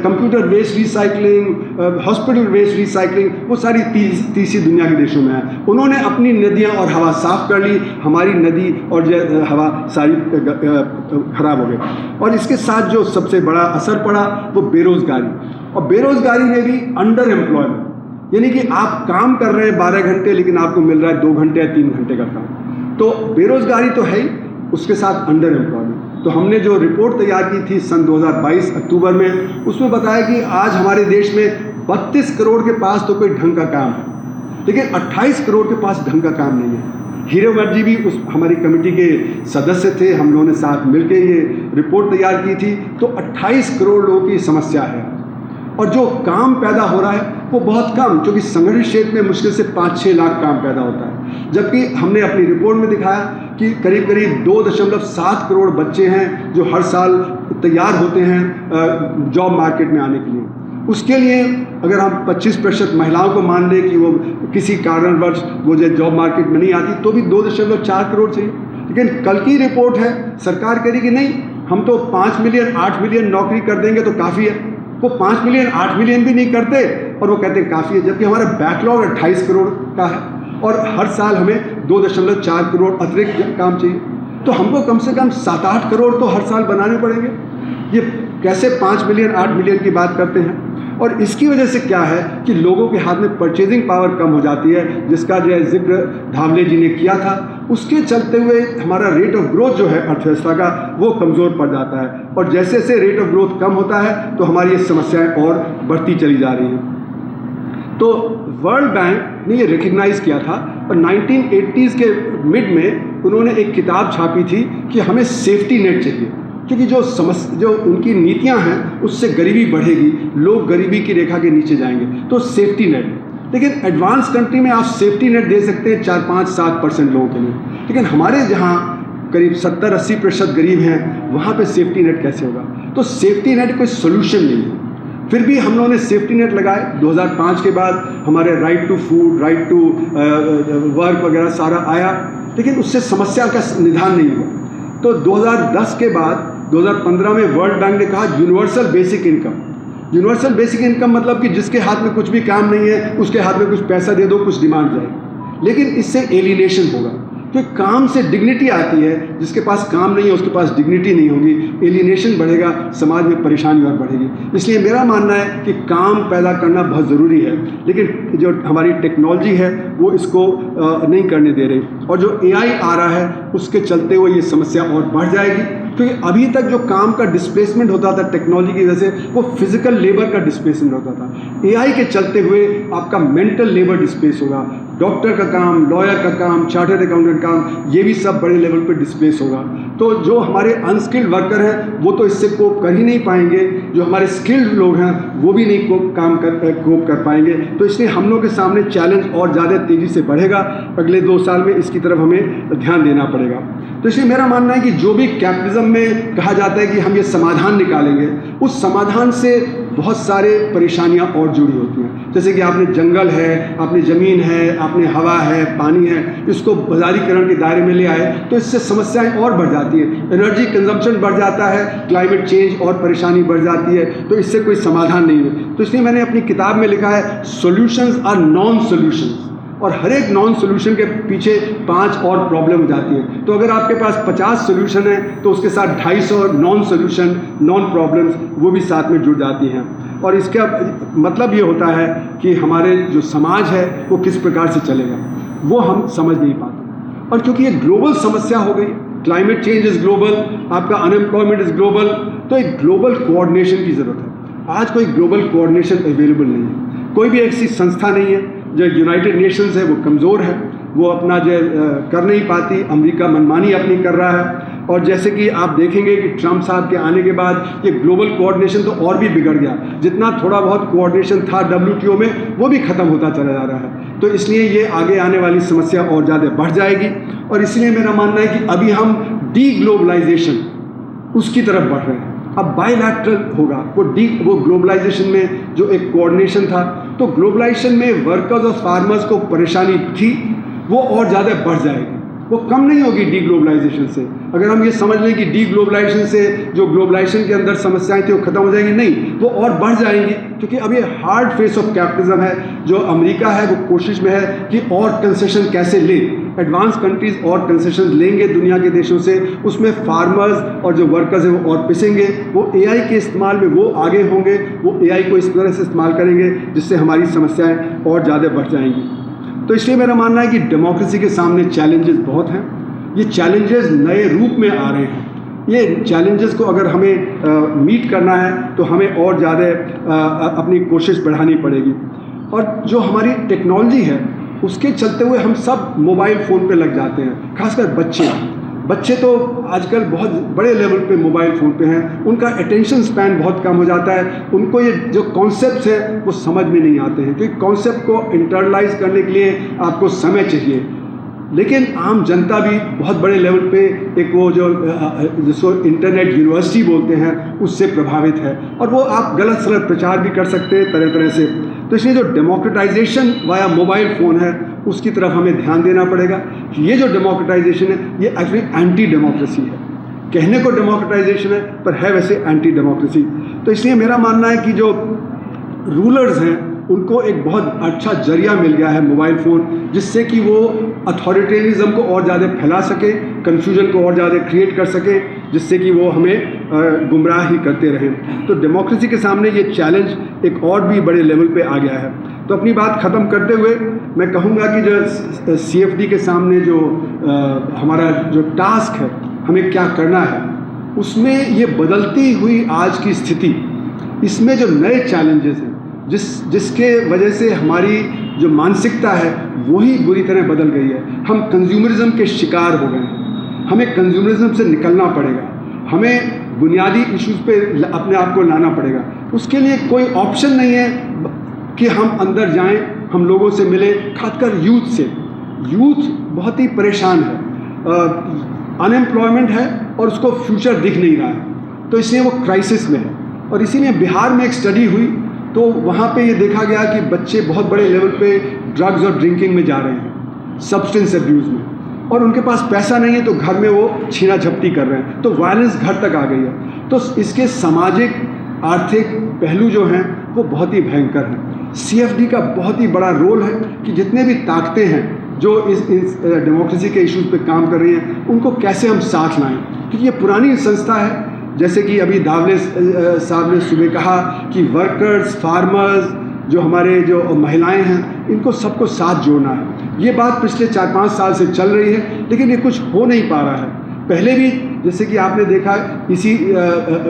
computer waste recycling, hospital waste recycling, वो सारी तीसरी दुनिया के देशों में है। उन्होंने अपनी नदियाँ और हवा साफ़ कर ली, हमारी नदी और हवा सारी खराब हो गई। और इसके साथ जो सबसे बड़ा असर पड़ा वो बेरोज़गारी, और बेरोज़गारी में भी अंडर एम्प्लॉयमेंट, यानी कि आप काम कर रहे हैं 12 घंटे लेकिन आपको मिल रहा है 2 घंटे या 3 घंटे का काम। तो बेरोज़गारी तो है ही, उसके साथ अंडर एम्प्लॉयमेंट। तो हमने जो रिपोर्ट तैयार की थी सन 2022 अक्टूबर में, उसमें बताया कि आज हमारे देश में 32 करोड़ के पास तो कोई ढंग का काम है, लेकिन 28 करोड़ के पास ढंग का काम नहीं है। हीरावर जी भी उस हमारी कमेटी के सदस्य थे, हम लोगों ने साथ मिलकर ये रिपोर्ट तैयार की थी। तो 28 करोड़ लोगों की समस्या है, और जो काम पैदा हो रहा है वो बहुत कम, क्योंकि संगठित क्षेत्र में मुश्किल से 5-6 लाख काम पैदा होता है। जबकि हमने अपनी रिपोर्ट में दिखाया कि करीब करीब 2.7 करोड़ बच्चे हैं जो हर साल तैयार होते हैं जॉब मार्केट में आने के लिए। उसके लिए अगर हम 25% महिलाओं को मान लें कि वो किसी कारणवश वो जो जॉब मार्केट में नहीं आती, तो भी 2.4 करोड़ चाहिए। लेकिन कल की रिपोर्ट है, सरकार कह रही कि नहीं, हम तो 5 मिलियन 8 मिलियन नौकरी कर देंगे तो काफ़ी है। वो 5 मिलियन 8 मिलियन भी नहीं करते और वो कहते हैं काफ़ी है, जबकि हमारा बैकलॉग 28 करोड़ का है और हर साल हमें 2.4 करोड़ अतिरिक्त काम चाहिए। तो हमको कम से कम 7-8 करोड़ तो हर साल बनाने पड़ेंगे। ये कैसे 5 मिलियन 8 मिलियन की बात करते हैं? और इसकी वजह से क्या है कि लोगों के हाथ में परचेजिंग पावर कम हो जाती है, जिसका जो है जिक्र धावले जी ने किया था। उसके चलते हुए हमारा रेट ऑफ ग्रोथ जो है अर्थव्यवस्था का, वो कमज़ोर पड़ जाता है, और जैसे जैसे रेट ऑफ ग्रोथ कम होता है तो हमारी ये समस्याएं और बढ़ती चली जा रही हैं। तो वर्ल्ड बैंक ने ये रिकग्नाइज़ किया था, और 1980s के मिड में उन्होंने एक किताब छापी थी कि हमें सेफ्टी नेट चाहिए, क्योंकि जो उनकी नीतियां हैं उससे गरीबी बढ़ेगी, लोग गरीबी की रेखा के नीचे जाएंगे। तो सेफ्टी नेट, लेकिन एडवांस कंट्री में आप सेफ्टी नेट दे सकते हैं 4-5-7% लोगों के लिए, लेकिन हमारे जहाँ करीब 70-80% गरीब हैं, वहाँ पे सेफ्टी नेट कैसे होगा? तो सेफ्टी नेट कोई सोल्यूशन नहीं है। फिर भी हम लोगों ने सेफ्टी नेट लगाए। 2005 के बाद हमारे right to food, right to work वगैरह सारा आया, लेकिन उससे समस्या का निदान नहीं हुआ। तो 2010 के बाद 2015 में वर्ल्ड बैंक ने कहा universal basic income. Universal basic income मतलब कि जिसके हाथ में कुछ भी काम नहीं है उसके हाथ में कुछ पैसा दे दो, कुछ डिमांड जाएगी। लेकिन इससे एलिनेशन होगा, तो काम से डिग्निटी आती है, जिसके पास काम नहीं है उसके पास डिग्निटी नहीं होगी, एलिनेशन बढ़ेगा, समाज में परेशानी और बढ़ेगी। इसलिए मेरा मानना है कि काम पैदा करना बहुत ज़रूरी है, लेकिन जो हमारी टेक्नोलॉजी है वो इसको नहीं करने दे रही, और जो AI आ रहा है उसके चलते हुए ये समस्या और बढ़ जाएगी। क्योंकि अभी तक जो काम का डिस्प्लेसमेंट होता था टेक्नोलॉजी की वजह से, वो फिजिकल लेबर का डिस्प्लेसमेंट होता था। AI के चलते हुए आपका मेंटल लेबर डिस्प्लेस होगा, डॉक्टर का काम, लॉयर का काम, चार्टर्ड अकाउंटेंट काम, ये भी सब बड़े लेवल पे डिस्प्लेस होगा। तो जो हमारे अनस्किल्ड वर्कर हैं वो तो इससे कोप कर ही नहीं पाएंगे, जो हमारे स्किल्ड लोग हैं वो भी नहीं कोप कर पाएंगे। तो इसलिए हम लोग के सामने चैलेंज और ज़्यादा तेज़ी से बढ़ेगा। अगले 2 साल में इसकी तरफ हमें ध्यान देना पड़ेगा। तो इसलिए मेरा मानना है कि जो भी कैपिटलिज्म में कहा जाता है कि हम ये समाधान निकालेंगे, उस समाधान से बहुत सारे परेशानियां और जुड़ी होती हैं। जैसे कि आपने जंगल है, आपने ज़मीन है, आपने हवा है, पानी है, इसको बाजारीकरण के दायरे में ले आए तो इससे समस्याएं और बढ़ जाती है, एनर्जी कंजम्पशन बढ़ जाता है, क्लाइमेट चेंज और परेशानी बढ़ जाती है। तो इससे कोई समाधान नहीं है। तो इसलिए मैंने अपनी किताब में लिखा है सॉल्यूशंस आर नॉन सॉल्यूशंस, और हर एक नॉन सोल्यूशन के पीछे 5 और प्रॉब्लम हो जाती है। तो अगर आपके पास 50 सोल्यूशन है तो उसके साथ 250 नॉन सोल्यूशन, नॉन प्रॉब्लम्स वो भी साथ में जुड़ जाती हैं। और इसका मतलब ये होता है कि हमारे जो समाज है वो किस प्रकार से चलेगा वो हम समझ नहीं पाते। और क्योंकि ये ग्लोबल समस्या हो गई, क्लाइमेट चेंज इज़ ग्लोबल, आपका अनएम्प्लॉयमेंट इज़ ग्लोबल, तो एक ग्लोबल कोऑर्डिनेशन की ज़रूरत है। आज कोई ग्लोबल कोऑर्डिनेशन अवेलेबल नहीं है, कोई भी ऐसी संस्था नहीं है। जो यूनाइटेड नेशंस है वो कमज़ोर है, वो अपना जो कर नहीं पाती, अमेरिका मनमानी अपनी कर रहा है। और जैसे कि आप देखेंगे कि ट्रंप साहब के आने के बाद ये ग्लोबल कोऑर्डिनेशन तो और भी बिगड़ गया, जितना थोड़ा बहुत कोऑर्डिनेशन था WTO में वो भी ख़त्म होता चला जा रहा है। तो इसलिए ये आगे आने वाली समस्या और ज़्यादा बढ़ जाएगी। और इसलिए मेरा मानना है कि अभी हम डी-ग्लोबलाइजेशन उसकी तरफ बढ़ रहे हैं। अब बायलैटरल होगा, वो ग्लोबलाइजेशन में जो एक कोऑर्डिनेशन था तो ग्लोबलाइजेशन में वर्कर्स और फार्मर्स को परेशानी थी, वो और ज़्यादा बढ़ जाएगी, वो कम नहीं होगी डी ग्लोबलाइजेशन से। अगर हम ये समझ लें कि डी ग्लोबलाइजेशन से जो ग्लोबलाइजेशन के अंदर समस्याएं थी वो खत्म हो जाएंगी, नहीं, वो और बढ़ जाएंगी, क्योंकि अब ये हार्ड फेस ऑफ कैपिटलिज्म है। जो अमेरिका है वो कोशिश में है कि और कंसेशन कैसे ले, एडवांस कंट्रीज और कंसेशन लेंगे दुनिया के देशों से, उसमें फार्मर्स और जो वर्कर्स हैं वो और पिसेंगे। वो एआई के इस्तेमाल में वो आगे होंगे, वो एआई को इस तरह से इस्तेमाल करेंगे जिससे हमारी समस्याएं और ज़्यादा बढ़ जाएंगी। तो इसलिए मेरा मानना है कि डेमोक्रेसी के सामने चैलेंजेस बहुत हैं। ये चैलेंजेस नए रूप में आ रहे हैं। ये चैलेंजेस को अगर हमें मीट करना है तो हमें और ज़्यादा अपनी कोशिश बढ़ानी पड़ेगी। और जो हमारी टेक्नोलॉजी है उसके चलते हुए हम सब मोबाइल फ़ोन पे लग जाते हैं, खासकर बच्चे तो आजकल बहुत बड़े लेवल पे मोबाइल फ़ोन पे हैं। उनका अटेंशन स्पैन बहुत कम हो जाता है, उनको ये जो कॉन्सेप्ट्स हैं वो समझ में नहीं आते हैं, क्योंकि कॉन्सेप्ट को इंटरलाइज करने के लिए आपको समय चाहिए। लेकिन आम जनता भी बहुत बड़े लेवल पे एक वो जो जिसको इंटरनेट यूनिवर्सिटी बोलते हैं उससे प्रभावित है, और वो आप गलत सलत प्रचार भी कर सकते हैं तरह तरह से। तो इसलिए जो डेमोक्रेटाइजेशन वाया मोबाइल फ़ोन है उसकी तरफ हमें ध्यान देना पड़ेगा। ये जो डेमोक्रेटाइजेशन है ये एक्चुअली एंटी डेमोक्रेसी है। कहने को डेमोक्रेटाइजेशन है पर है वैसे एंटी डेमोक्रेसी। तो इसलिए मेरा मानना है कि जो रूलर्स हैं उनको एक बहुत अच्छा जरिया मिल गया है मोबाइल फ़ोन, जिससे कि वो अथॉरिटेरिज्म को और ज़्यादा फैला सके, कन्फ्यूजन को और ज़्यादा क्रिएट कर सके, जिससे कि वो हमें गुमराह ही करते रहें। तो डेमोक्रेसी के सामने ये चैलेंज एक और भी बड़े लेवल पे आ गया है। तो अपनी बात ख़त्म करते हुए मैं कहूँगा कि जो CFD के सामने जो हमारा जो टास्क है हमें क्या करना है, उसमें ये बदलती हुई आज की स्थिति, इसमें जो नए चैलेंजेस हैं जिसके वजह से हमारी जो मानसिकता है वही बुरी तरह बदल गई है। हम कंज्यूमरिज्म के शिकार हो गए हैं। हमें कंज्यूमरिज्म से निकलना पड़ेगा, हमें बुनियादी इश्यूज़ पे अपने आप को लाना पड़ेगा। उसके लिए कोई ऑप्शन नहीं है कि हम अंदर जाएं, हम लोगों से मिलें, खासकर यूथ से। यूथ बहुत ही परेशान है, अनएम्प्लॉयमेंट है और उसको फ्यूचर दिख नहीं रहा है, तो इसलिए वो क्राइसिस में है। और इसीलिए बिहार में एक स्टडी हुई तो वहाँ पे ये देखा गया कि बच्चे बहुत बड़े लेवल पे ड्रग्स और ड्रिंकिंग में जा रहे हैं, सब्सटेंस अब्यूज़ में, और उनके पास पैसा नहीं है तो घर में वो छीना झपटी कर रहे हैं, तो वायलेंस घर तक आ गई है। तो इसके सामाजिक आर्थिक पहलू जो हैं वो बहुत ही भयंकर हैं। CFD का बहुत ही बड़ा रोल है कि जितने भी ताकतें हैं जो इस डेमोक्रेसी के इश्यूज़ पे काम कर रही हैं उनको कैसे हम साथ लाएं, क्योंकि ये पुरानी संस्था है। जैसे कि अभी दावले साहब ने सुबह कहा कि वर्कर्स, फार्मर्स, जो हमारे जो महिलाएं हैं, इनको सबको साथ जोड़ना है। ये बात पिछले 4-5 साल से चल रही है, लेकिन ये कुछ हो नहीं पा रहा है। पहले भी जैसे कि आपने देखा इसी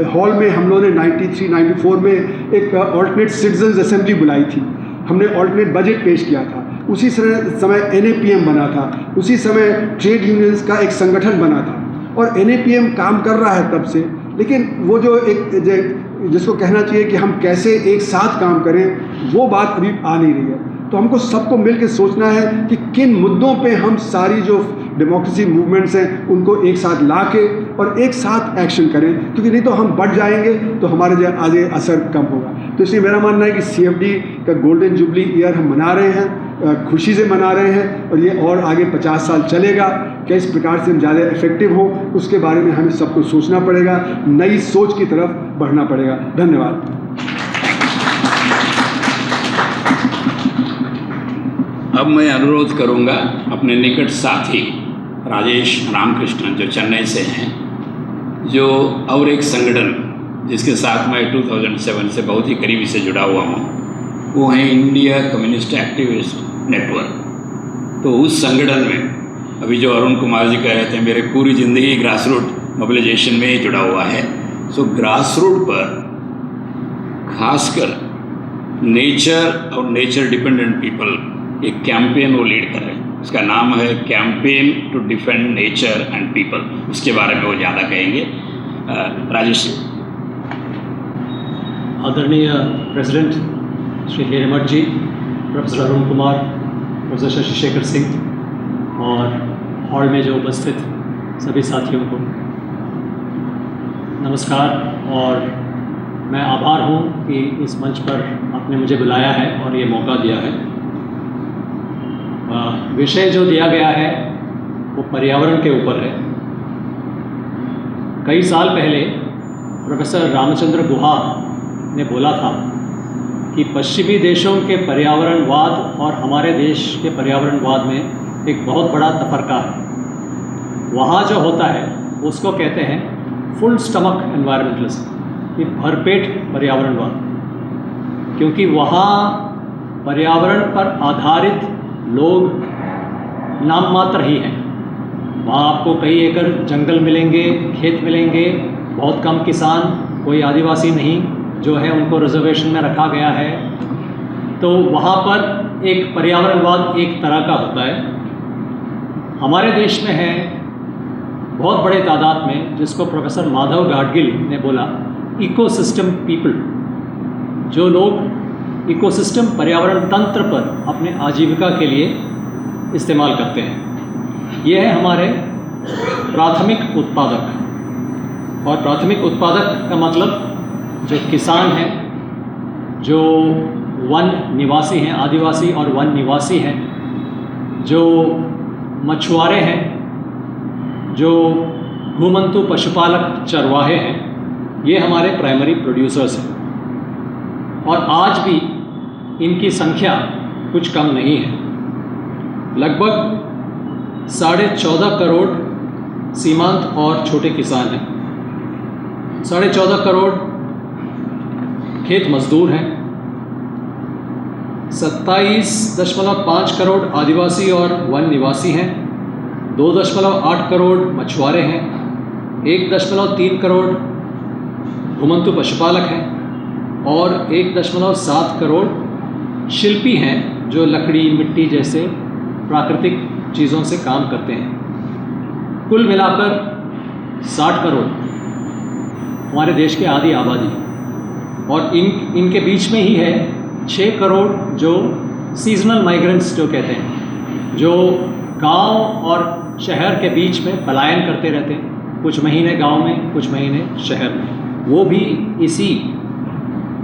हॉल में हम लोगों ने 93-94 में एक ऑल्टरनेट सिटीजन्स असेंबली बुलाई थी, हमने ऑल्टरनेट बजट पेश किया था। उसी समय NAPM बना था, उसी समय ट्रेड यूनियंस का एक संगठन बना था, और NAPM काम कर रहा है तब से। लेकिन वो जो एक जिसको कहना चाहिए कि हम कैसे एक साथ काम करें, वो बात अभी आ नहीं रही है। तो हमको सबको मिल के सोचना है कि किन मुद्दों पे हम सारी जो डेमोक्रेसी मूवमेंट्स हैं उनको एक साथ ला के और एक साथ एक्शन करें, क्योंकि नहीं तो हम बढ़ जाएंगे तो हमारे जो आगे असर कम होगा। तो इसलिए मेरा मानना है कि CFD का गोल्डन जुबली ईयर हम मना रहे हैं, खुशी से मना रहे हैं, और ये और आगे 50 साल चलेगा। किस प्रकार से हम ज़्यादा इफेक्टिव हो उसके बारे में हमें सबको सोचना पड़ेगा, नई सोच की तरफ बढ़ना पड़ेगा। धन्यवाद। अब मैं अनुरोध करूंगा अपने निकट साथी राजेश रामकृष्णन जो चेन्नई से हैं, जो और एक संगठन जिसके साथ मैं 2007 से बहुत ही करीबी से जुड़ा हुआ हूँ, वो है इंडिया कम्युनिस्ट एक्टिविस्ट नेटवर्क। तो उस संगठन में अभी जो अरुण कुमार जी कह रहे थे, मेरे पूरी ज़िंदगी ग्रास रूट मोबिलाइजेशन में ही जुड़ा हुआ है। सो ग्रास रूट पर खासकर नेचर और नेचर डिपेंडेंट पीपल एक कैंपेन वो लीड कर रहे हैं, उसका नाम है campaign to defend nature and people. उसके बारे में वो ज़्यादा कहेंगे। राजेश। आदरणीय president Shri Hiremath ji, professor Arun Kumar, professor Shashi Shekhar Singh और हॉल में जो उपस्थित सभी साथियों को नमस्कार। और मैं आभार हूँ कि इस मंच पर आपने मुझे बुलाया है और ये मौका दिया है। विषय जो दिया गया है वो पर्यावरण के ऊपर है। कई साल पहले प्रोफेसर रामचंद्र गुहा ने बोला था कि पश्चिमी देशों के पर्यावरणवाद और हमारे देश के पर्यावरणवाद में एक बहुत बड़ा तफरका है। वहाँ जो होता है उसको कहते हैं फुल स्टमक एनवायरमेंटलिज्म, ये भरपेट पर्यावरणवाद, क्योंकि वहाँ पर्यावरण पर आधारित लोग नाम मात्र ही हैं। वहाँ आपको कई एकड़ जंगल मिलेंगे, खेत मिलेंगे, बहुत कम किसान, कोई आदिवासी नहीं जो है उनको रिजर्वेशन में रखा गया है। तो वहाँ पर एक पर्यावरणवाद एक तरह का होता है। हमारे देश में है बहुत बड़े तादाद में, जिसको प्रोफेसर माधव गाडगिल ने बोला इकोसिस्टम पीपल, जो लोग इकोसिस्टम पर्यावरण तंत्र पर अपने आजीविका के लिए इस्तेमाल करते हैं। ये है हमारे प्राथमिक उत्पादक। और प्राथमिक उत्पादक का मतलब जो किसान हैं, जो वन निवासी हैं, आदिवासी और वन निवासी हैं, जो मछुआरे हैं, जो घुमंतु पशुपालक चरवाहे हैं, ये हमारे प्राइमरी प्रोड्यूसर्स हैं। और आज भी इनकी संख्या कुछ कम नहीं है। लगभग 14.5 करोड़ सीमांत और छोटे किसान हैं, 14.5 करोड़ खेत मजदूर हैं, 27.5 करोड़ आदिवासी और वन निवासी हैं, 2.8 करोड़ मछुआरे हैं, 1.3 करोड़ घुमंतु पशुपालक हैं और 1.7 करोड़ शिल्पी हैं जो लकड़ी मिट्टी जैसे प्राकृतिक चीज़ों से काम करते हैं। कुल मिलाकर 60 करोड़ हमारे देश की आधी आबादी, और इनके बीच में ही है 6 करोड़ जो सीजनल माइग्रेंट्स जो कहते हैं, जो गांव और शहर के बीच में पलायन करते रहते हैं, कुछ महीने गांव में, कुछ महीने शहर में। वो भी इसी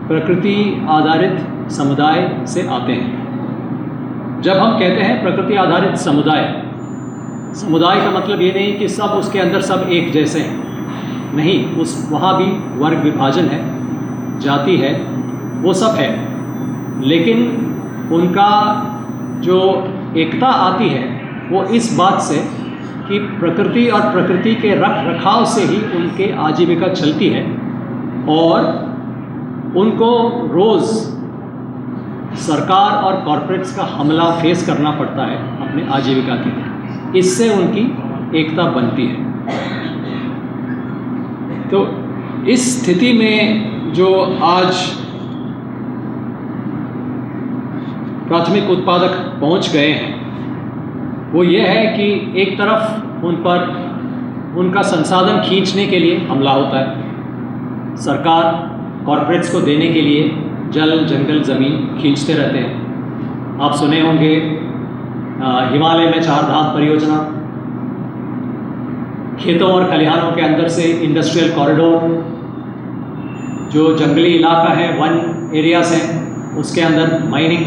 प्रकृति आधारित समुदाय से आते हैं। जब हम कहते हैं प्रकृति आधारित समुदाय, समुदाय का मतलब ये नहीं कि सब उसके अंदर सब एक जैसे हैं, नहीं, वहाँ भी वर्ग विभाजन है, जाति है, वो सब है, लेकिन उनका जो एकता आती है वो इस बात से कि प्रकृति और प्रकृति के रख रखाव से ही उनके आजीविका चलती है और उनको रोज़ सरकार और कॉरपोरेट्स का हमला फेस करना पड़ता है अपने आजीविका के लिए। इससे उनकी एकता बनती है। तो इस स्थिति में जो आज प्राथमिक उत्पादक पहुंच गए हैं वो ये है कि एक तरफ उन पर उनका संसाधन खींचने के लिए हमला होता है। सरकार कॉरपोरेट्स को देने के लिए जल जंगल ज़मीन खींचते रहते हैं। आप सुने होंगे हिमालय में 4 धाम परियोजना, खेतों और खलिहानों के अंदर से इंडस्ट्रियल कॉरिडोर, जो जंगली इलाका है, वन एरियाज हैं, उसके अंदर माइनिंग,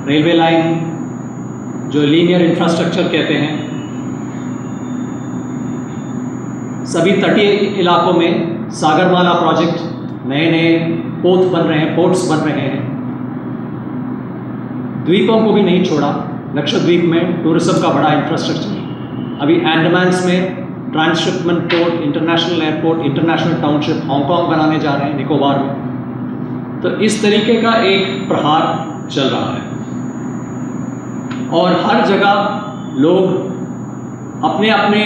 रेलवे लाइन, जो लीनियर इंफ्रास्ट्रक्चर कहते हैं, सभी तटीय इलाकों में सागरमाला प्रोजेक्ट, नए नए पोत बन रहे हैं, पोर्ट्स बन रहे हैं। द्वीपों को भी नहीं छोड़ा। लक्षद्वीप में टूरिज्म का बड़ा इंफ्रास्ट्रक्चर, अभी अंडमान्स में transshipment port, international airport, international township Hong Kong बनाने जा रहे हैं, निकोबार में। तो इस तरीके का एक प्रहार चल रहा है और हर जगह लोग अपने अपने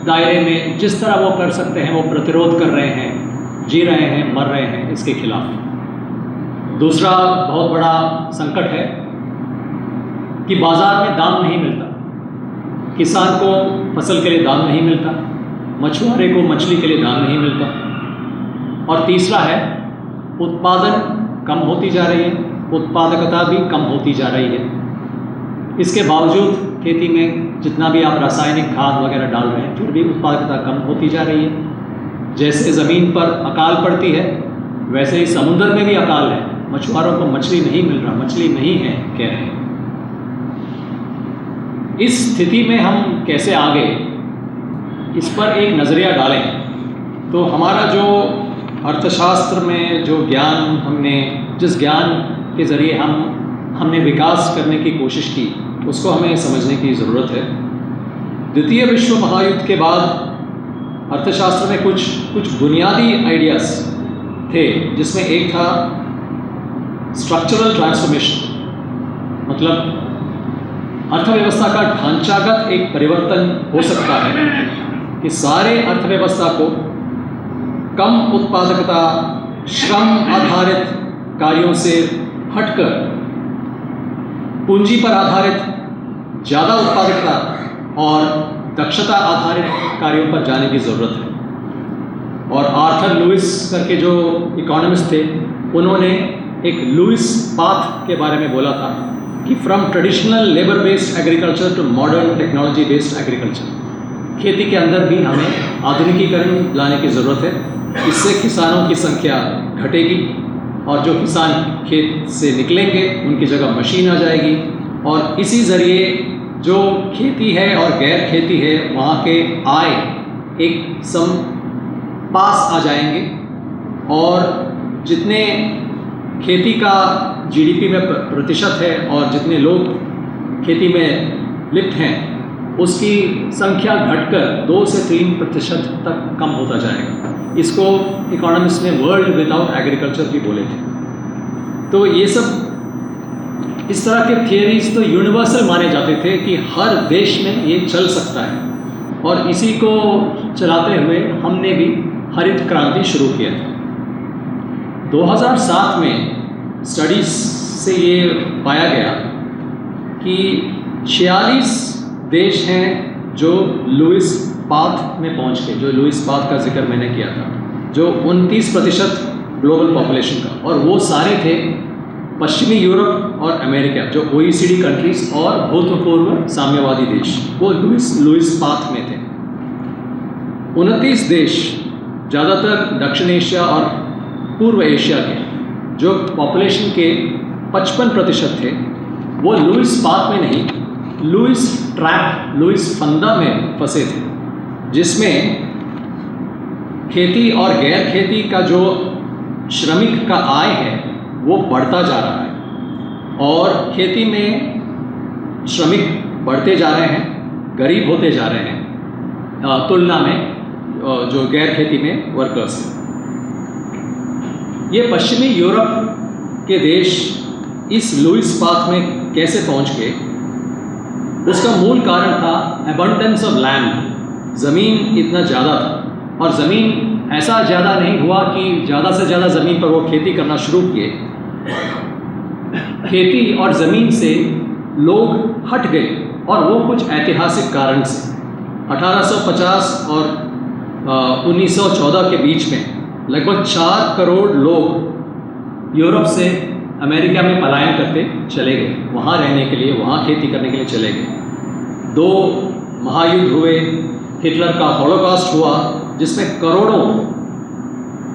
दायरे में जिस तरह वो कर सकते हैं वो प्रतिरोध कर रहे हैं, जी रहे हैं, मर रहे हैं इसके खिलाफ। दूसरा बहुत बड़ा संकट है कि बाज़ार में दाम नहीं मिलता, किसान को फसल के लिए दाम नहीं मिलता, मछुआरे को मछली के लिए दाम नहीं मिलता। और तीसरा है उत्पादन कम होती जा रही है, उत्पादकता भी कम होती जा रही है। इसके बावजूद खेती में जितना भी आप रासायनिक खाद वगैरह डाल रहे हैं फिर भी उत्पादकता कम होती जा रही है। जैसे ज़मीन पर अकाल पड़ती है वैसे ही समुद्र में भी अकाल है, मछुआरों को मछली नहीं मिल रहा, मछली नहीं है कह रहे हैं। इस स्थिति में हम कैसे आगे, इस पर एक नज़रिया डालें तो हमारा जो अर्थशास्त्र में जो ज्ञान जिस ज्ञान के ज़रिए हमने विकास करने की कोशिश की उसको हमें समझने की ज़रूरत है। द्वितीय विश्व महायुद्ध के बाद अर्थशास्त्र में कुछ बुनियादी आइडियाज़ थे, जिसमें एक था स्ट्रक्चरल ट्रांसफॉर्मेशन, मतलब अर्थव्यवस्था का ढांचागत एक परिवर्तन हो सकता है कि सारे अर्थव्यवस्था को कम उत्पादकता, श्रम आधारित कार्यों से हटकर पूंजी पर आधारित ज़्यादा उत्पादकता और दक्षता आधारित कार्यों पर जाने की ज़रूरत है। और आर्थर लुइस करके जो इकोनॉमिस्ट थे उन्होंने एक लुइस पाथ के बारे में बोला था कि from traditional labour based agriculture to modern technology based agriculture, खेती के अंदर भी हमें आधुनिकीकरण लाने की ज़रूरत है। इससे किसानों की संख्या घटेगी और जो किसान खेत से निकलेंगे उनकी जगह मशीन आ जाएगी और इसी ज़रिए जो खेती है और गैर खेती है वहाँ के आय एक सम पास आ जाएंगे और जितने खेती का जीडीपी में प्रतिशत है और जितने लोग खेती में लिप्त हैं उसकी संख्या घटकर 2 से 3% तक कम होता जाएगा। इसको इकोनॉमिस्ट ने वर्ल्ड विदाउट एग्रीकल्चर भी बोले थे। तो ये सब इस तरह के थियरीज तो यूनिवर्सल माने जाते थे कि हर देश में ये चल सकता है और इसी को चलाते हुए हमने भी हरित क्रांति शुरू किया था। 2007 में स्टडीज से ये पाया गया कि 46 देश हैं जो लुइस पाथ में पहुंच गए, जो लुइस पाथ का जिक्र मैंने किया था, जो 29% ग्लोबल पॉपुलेशन का, और वो सारे थे पश्चिमी यूरोप और अमेरिका, जो OECD कंट्रीज और भूतपूर्व साम्यवादी देश, वो लुइस पाथ में थे। 29 देश ज़्यादातर दक्षिण एशिया और पूर्व एशिया के, जो पॉपुलेशन के 55% थे, वो लुइस पाथ में नहीं, लुइस ट्रैप, लुइस फंदा में फंसे थे, जिसमें खेती और गैर खेती का जो श्रमिक का आय है वो बढ़ता जा रहा है और खेती में श्रमिक बढ़ते जा रहे हैं, गरीब होते जा रहे हैं तुलना में जो गैर खेती में वर्कर्स हैं। ये पश्चिमी यूरोप के देश इस लुइस पाथ में कैसे पहुंच गए, उसका मूल कारण था एबंडेंस ऑफ लैंड। ज़मीन इतना ज़्यादा था और ज़मीन ऐसा ज़्यादा नहीं हुआ कि ज़्यादा से ज़्यादा ज़मीन पर वो खेती करना शुरू किए। खेती और ज़मीन से लोग हट गए और वो कुछ ऐतिहासिक कारण से 1850 और 1914 के बीच में लगभग 4 करोड़ लोग यूरोप से अमेरिका में पलायन करते चले गए, वहाँ रहने के लिए, वहाँ खेती करने के लिए चले गए। 2 महायुद्ध हुए, हिटलर का हॉलोकॉस्ट हुआ जिसमें करोड़ों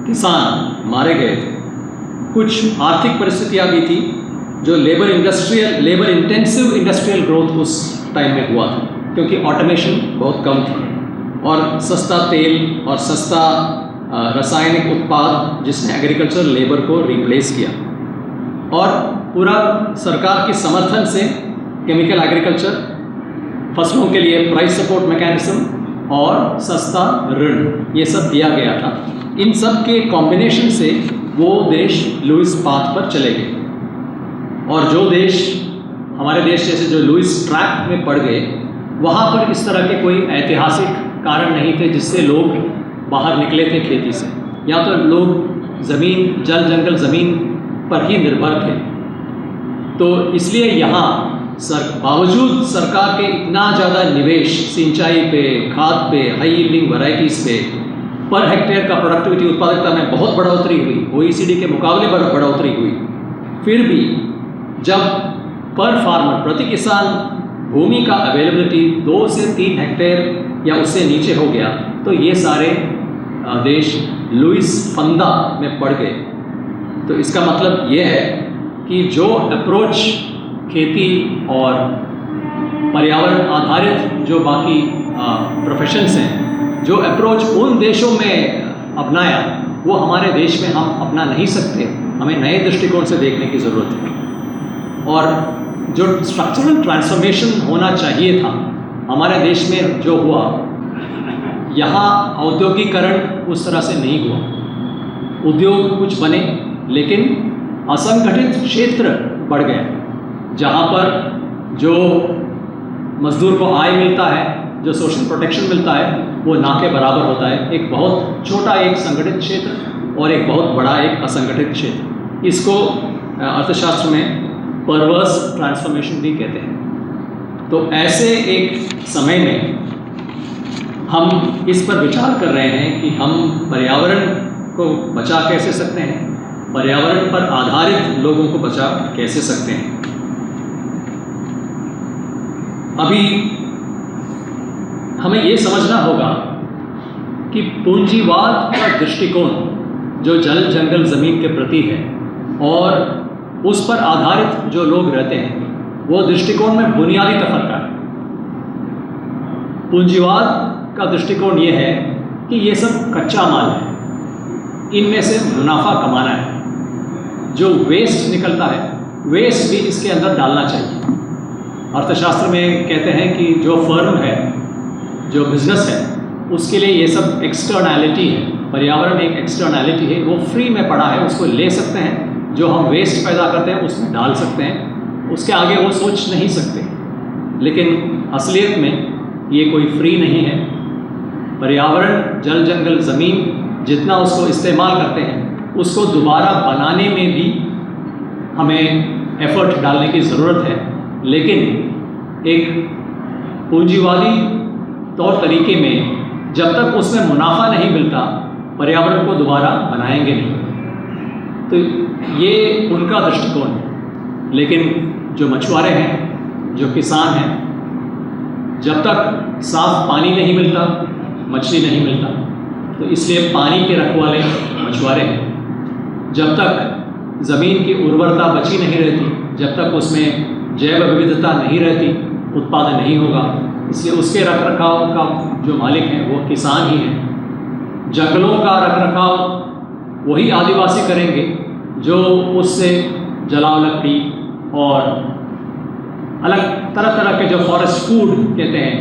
किसान मारे गए थे। कुछ आर्थिक परिस्थितियाँ भी थी जो लेबर इंटेंसिव इंडस्ट्रियल ग्रोथ उस टाइम में हुआ था, क्योंकि ऑटोमेशन बहुत कम थी और सस्ता तेल और सस्ता रासायनिक उत्पाद जिसने एग्रीकल्चर लेबर को रिप्लेस किया, और पूरा सरकार के समर्थन से केमिकल एग्रीकल्चर, फसलों के लिए प्राइस सपोर्ट मैकेनिज्म और सस्ता ऋण, ये सब दिया गया था। इन सब के कॉम्बिनेशन से वो देश लुइस पाथ पर चले गए और जो देश हमारे देश जैसे जो लुइस ट्रैप में पड़ गए, वहाँ पर इस तरह के कोई ऐतिहासिक कारण नहीं थे जिससे लोग बाहर निकले थे खेती से, या तो लोग ज़मीन, जल जंगल ज़मीन पर ही निर्भर थे। तो इसलिए यहाँ बावजूद सरकार के इतना ज़्यादा निवेश सिंचाई पे, खाद पे, हाई यील्डिंग वैरायटीज़ पे, पर हेक्टेयर का प्रोडक्टिविटी, उत्पादकता में बहुत बढ़ोतरी हुई, OECD के मुकाबले बढ़ोतरी हुई, फिर भी जब पर फार्मर, प्रति किसान भूमि का अवेलेबिलिटी 2 से 3 हेक्टेयर या उससे नीचे हो गया, तो ये सारे देश लुइस फंदा में पड़ गए। तो इसका मतलब ये है कि जो अप्रोच खेती और पर्यावरण आधारित जो बाकी प्रोफेशंस हैं, जो अप्रोच उन देशों में अपनाया वो हमारे देश में हम अपना नहीं सकते। हमें नए दृष्टिकोण से देखने की ज़रूरत है। और जो स्ट्रक्चरल ट्रांसफॉर्मेशन होना चाहिए था हमारे देश में जो हुआ, यहाँ औद्योगिकरण उस तरह से नहीं हुआ। उद्योग कुछ बने लेकिन असंगठित क्षेत्र बढ़ गया, जहाँ पर जो मजदूर को आय मिलता है, जो सोशल प्रोटेक्शन मिलता है, वो ना के बराबर होता है। एक बहुत छोटा एक संगठित क्षेत्र और एक बहुत बड़ा एक असंगठित क्षेत्र। इसको अर्थशास्त्र में परवर्स ट्रांसफॉर्मेशन भी कहते हैं। तो ऐसे एक समय में हम इस पर विचार कर रहे हैं कि हम पर्यावरण को बचा कैसे सकते हैं, पर्यावरण पर आधारित लोगों को बचा कैसे सकते हैं। अभी हमें ये समझना होगा कि पूंजीवाद का दृष्टिकोण जो जल जंगल ज़मीन के प्रति है और उस पर आधारित जो लोग रहते हैं, वो दृष्टिकोण में बुनियादी तफर्क है। पूंजीवाद का दृष्टिकोण ये है कि ये सब कच्चा माल है, इनमें से मुनाफा कमाना है। जो वेस्ट निकलता है, वेस्ट भी इसके अंदर डालना चाहिए। अर्थशास्त्र में कहते हैं कि जो फर्म है, जो बिजनेस है, उसके लिए ये सब एक्सटर्नैलिटी है। पर्यावरण एक एक्सटर्नैलिटी है, वो फ्री में पड़ा है, उसको ले सकते हैं। जो हम वेस्ट पैदा करते हैं उसमें डाल सकते हैं, उसके आगे वो सोच नहीं सकते। लेकिन असलियत में ये कोई फ्री नहीं है। पर्यावरण, जल जंगल ज़मीन जितना उसको इस्तेमाल करते हैं, उसको दोबारा बनाने में भी हमें एफर्ट डालने की ज़रूरत है। लेकिन एक पूंजीवादी तौर तरीके में जब तक उसमें मुनाफा नहीं मिलता, पर्यावरण को दोबारा बनाएंगे नहीं। तो ये उनका दृष्टिकोण है। लेकिन जो मछुआरे हैं, जो किसान हैं, जब तक साफ पानी नहीं मिलता, मछली नहीं मिलता। तो इसलिए पानी के रखवाले मछुआरे हैं। जब तक ज़मीन की उर्वरता बची नहीं रहती, जब तक उसमें जैव विविधता नहीं रहती, उत्पादन नहीं होगा। इसलिए उसके रख रखाव का जो मालिक हैं वो किसान ही हैं। जंगलों का रख रखाव वही आदिवासी करेंगे जो उससे जलाव लकड़ी और अलग तरह तरह के जो फॉरेस्ट फूड कहते हैं,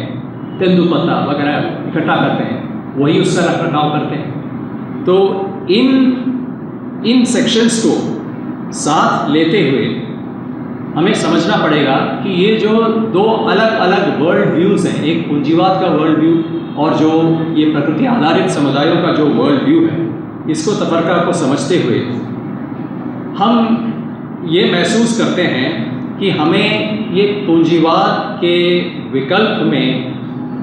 तेंदुपत्ता वगैरह इकट्ठा करते हैं, वही उसका रख रखाव करते हैं। तो इन सेक्शंस को साथ लेते हुए हमें समझना पड़ेगा कि ये जो दो अलग अलग वर्ल्ड व्यूज़ हैं, एक पूंजीवाद का वर्ल्ड व्यू और जो ये प्रकृति आधारित समुदायों का जो वर्ल्ड व्यू है, इसको तफरका को समझते हुए हम ये महसूस करते हैं कि हमें ये पूंजीवाद के विकल्प में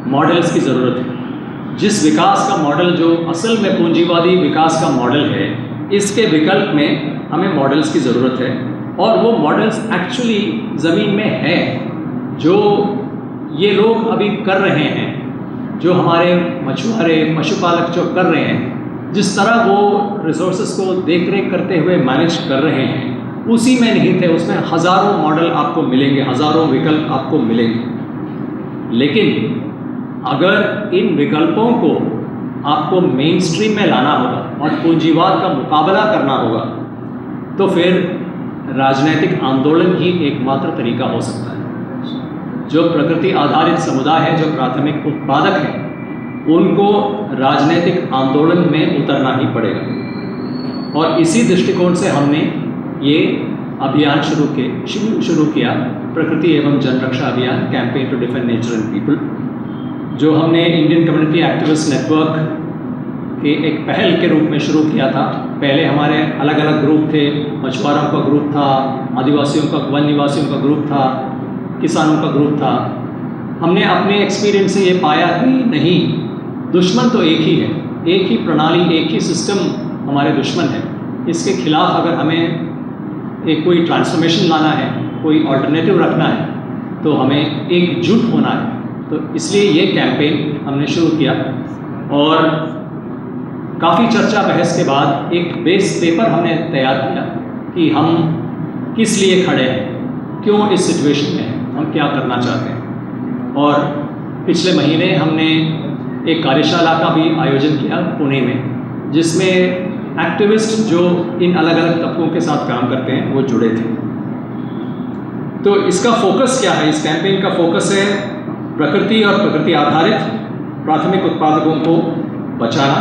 मॉडल्स की ज़रूरत है। जिस विकास का मॉडल जो असल में पूंजीवादी विकास का मॉडल है, इसके विकल्प में हमें मॉडल्स की ज़रूरत है। और वो मॉडल्स एक्चुअली ज़मीन में है, जो ये लोग अभी कर रहे हैं, जो हमारे मछुआरे पशुपालक जो कर रहे हैं, जिस तरह वो रिसोर्सेज को देख रेख करते हुए मैनेज कर रहे हैं, उसी में निहित है। उसमें हज़ारों मॉडल आपको मिलेंगे, हज़ारों विकल्प आपको मिलेंगे। लेकिन अगर इन विकल्पों को आपको मेन स्ट्रीम में लाना होगा और पूंजीवाद का मुकाबला करना होगा, तो फिर राजनैतिक आंदोलन ही एकमात्र तरीका हो सकता है। जो प्रकृति आधारित समुदाय है, जो प्राथमिक उत्पादक हैं, उनको राजनैतिक आंदोलन में उतरना ही पड़ेगा। और इसी दृष्टिकोण से हमने ये अभियान शुरू किया, प्रकृति एवं जनरक्षा अभियान, campaign to defend nature and people, जो हमने इंडियन कम्युनिटी एक्टिविस्ट नेटवर्क के एक पहल के रूप में शुरू किया था। पहले हमारे अलग अलग ग्रुप थे, मछुआरों का ग्रुप था, आदिवासियों का, वन निवासियों का ग्रुप था, किसानों का ग्रुप था। हमने अपने एक्सपीरियंस से ये पाया कि नहीं, दुश्मन तो एक ही है, एक ही प्रणाली, एक ही सिस्टम हमारे दुश्मन है। इसके खिलाफ अगर हमें एक कोई ट्रांसफॉर्मेशन लाना है, कोई अल्टरनेटिव रखना है, तो हमें एकजुट होना है। तो इसलिए ये कैंपेन हमने शुरू किया। और काफ़ी चर्चा बहस के बाद एक बेस पेपर हमने तैयार किया कि हम किस लिए खड़े हैं, क्यों इस सिचुएशन में हैं, हम क्या करना चाहते हैं। और पिछले महीने हमने एक कार्यशाला का भी आयोजन किया पुणे में, जिसमें एक्टिविस्ट जो इन अलग अलग तबकों के साथ काम करते हैं वो जुड़े थे। तो इसका फोकस क्या है? इस कैंपेन का फोकस है प्रकृति और प्रकृति आधारित प्राथमिक उत्पादकों को बचाना,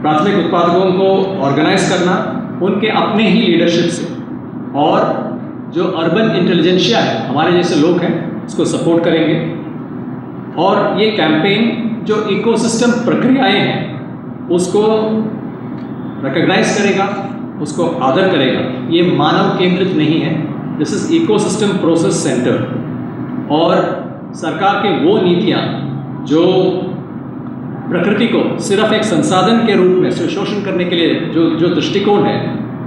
प्राथमिक उत्पादकों को ऑर्गेनाइज करना उनके अपने ही लीडरशिप से, और जो अर्बन इंटेलिजेंशिया है, हमारे जैसे लोग हैं, उसको सपोर्ट करेंगे। और ये कैंपेन जो इकोसिस्टम प्रक्रियाएं हैं उसको रिकॉग्नाइज करेगा, उसको आदर करेगा। ये मानव केंद्रित नहीं है, this is ecosystem process centre. और सरकार के वो नीतियाँ जो प्रकृति को सिर्फ एक संसाधन के रूप में शोषण करने के लिए जो दृष्टिकोण है,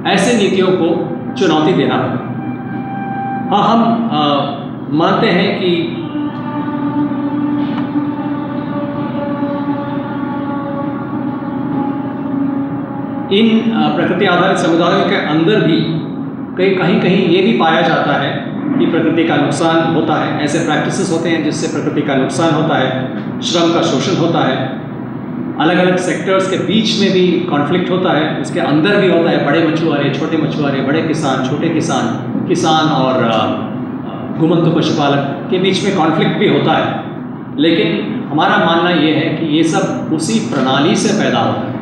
ऐसे नीतियों को चुनौती देना होगा। हाँ, हम मानते हैं कि इन प्रकृति आधारित समुदायों के अंदर भी कहीं कहीं ये भी पाया जाता है कि प्रकृति का नुकसान होता है। ऐसे प्रैक्टिसेस होते हैं जिससे प्रकृति का नुकसान होता है, श्रम का शोषण होता है, अलग अलग सेक्टर्स के बीच में भी कॉन्फ्लिक्ट होता है, उसके अंदर भी होता है। बड़े मछुआरे, छोटे मछुआरे, बड़े किसान, छोटे किसान, किसान और घुमंतु पशुपालक के बीच में कॉन्फ्लिक्ट भी होता है। लेकिन हमारा मानना ये है कि ये सब उसी प्रणाली से पैदा होता है,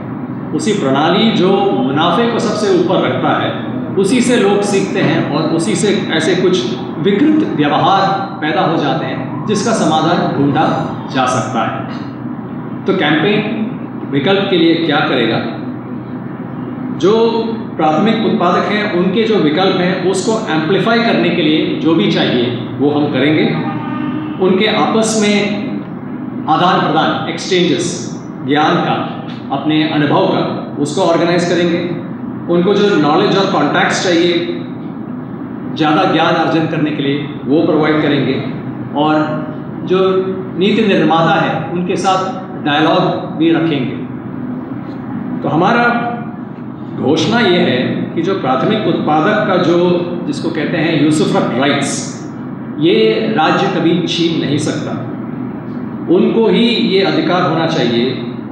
उसी प्रणाली जो मुनाफे को सबसे ऊपर रखता है, उसी से लोग सीखते हैं और उसी से ऐसे कुछ विकृत व्यवहार पैदा हो जाते हैं जिसका समाधान ढूंढा जा सकता है। तो कैंपेन विकल्प के लिए क्या करेगा? जो प्राथमिक उत्पादक हैं उनके जो विकल्प हैं उसको एम्प्लीफाई करने के लिए जो भी चाहिए वो हम करेंगे। उनके आपस में आदान प्रदान, एक्सचेंजेस, ज्ञान का, अपने अनुभव का, उसको ऑर्गेनाइज करेंगे। उनको जो नॉलेज और कॉन्टैक्ट्स चाहिए ज़्यादा ज्ञान अर्जन करने के लिए वो प्रोवाइड करेंगे। और जो नीति निर्माता है उनके साथ डायलॉग भी रखेंगे। तो हमारा घोषणा ये है कि जो प्राथमिक उत्पादक का जो जिसको कहते हैं यूसुफ्रक्ट राइट्स, ये राज्य कभी छीन नहीं सकता। उनको ही ये अधिकार होना चाहिए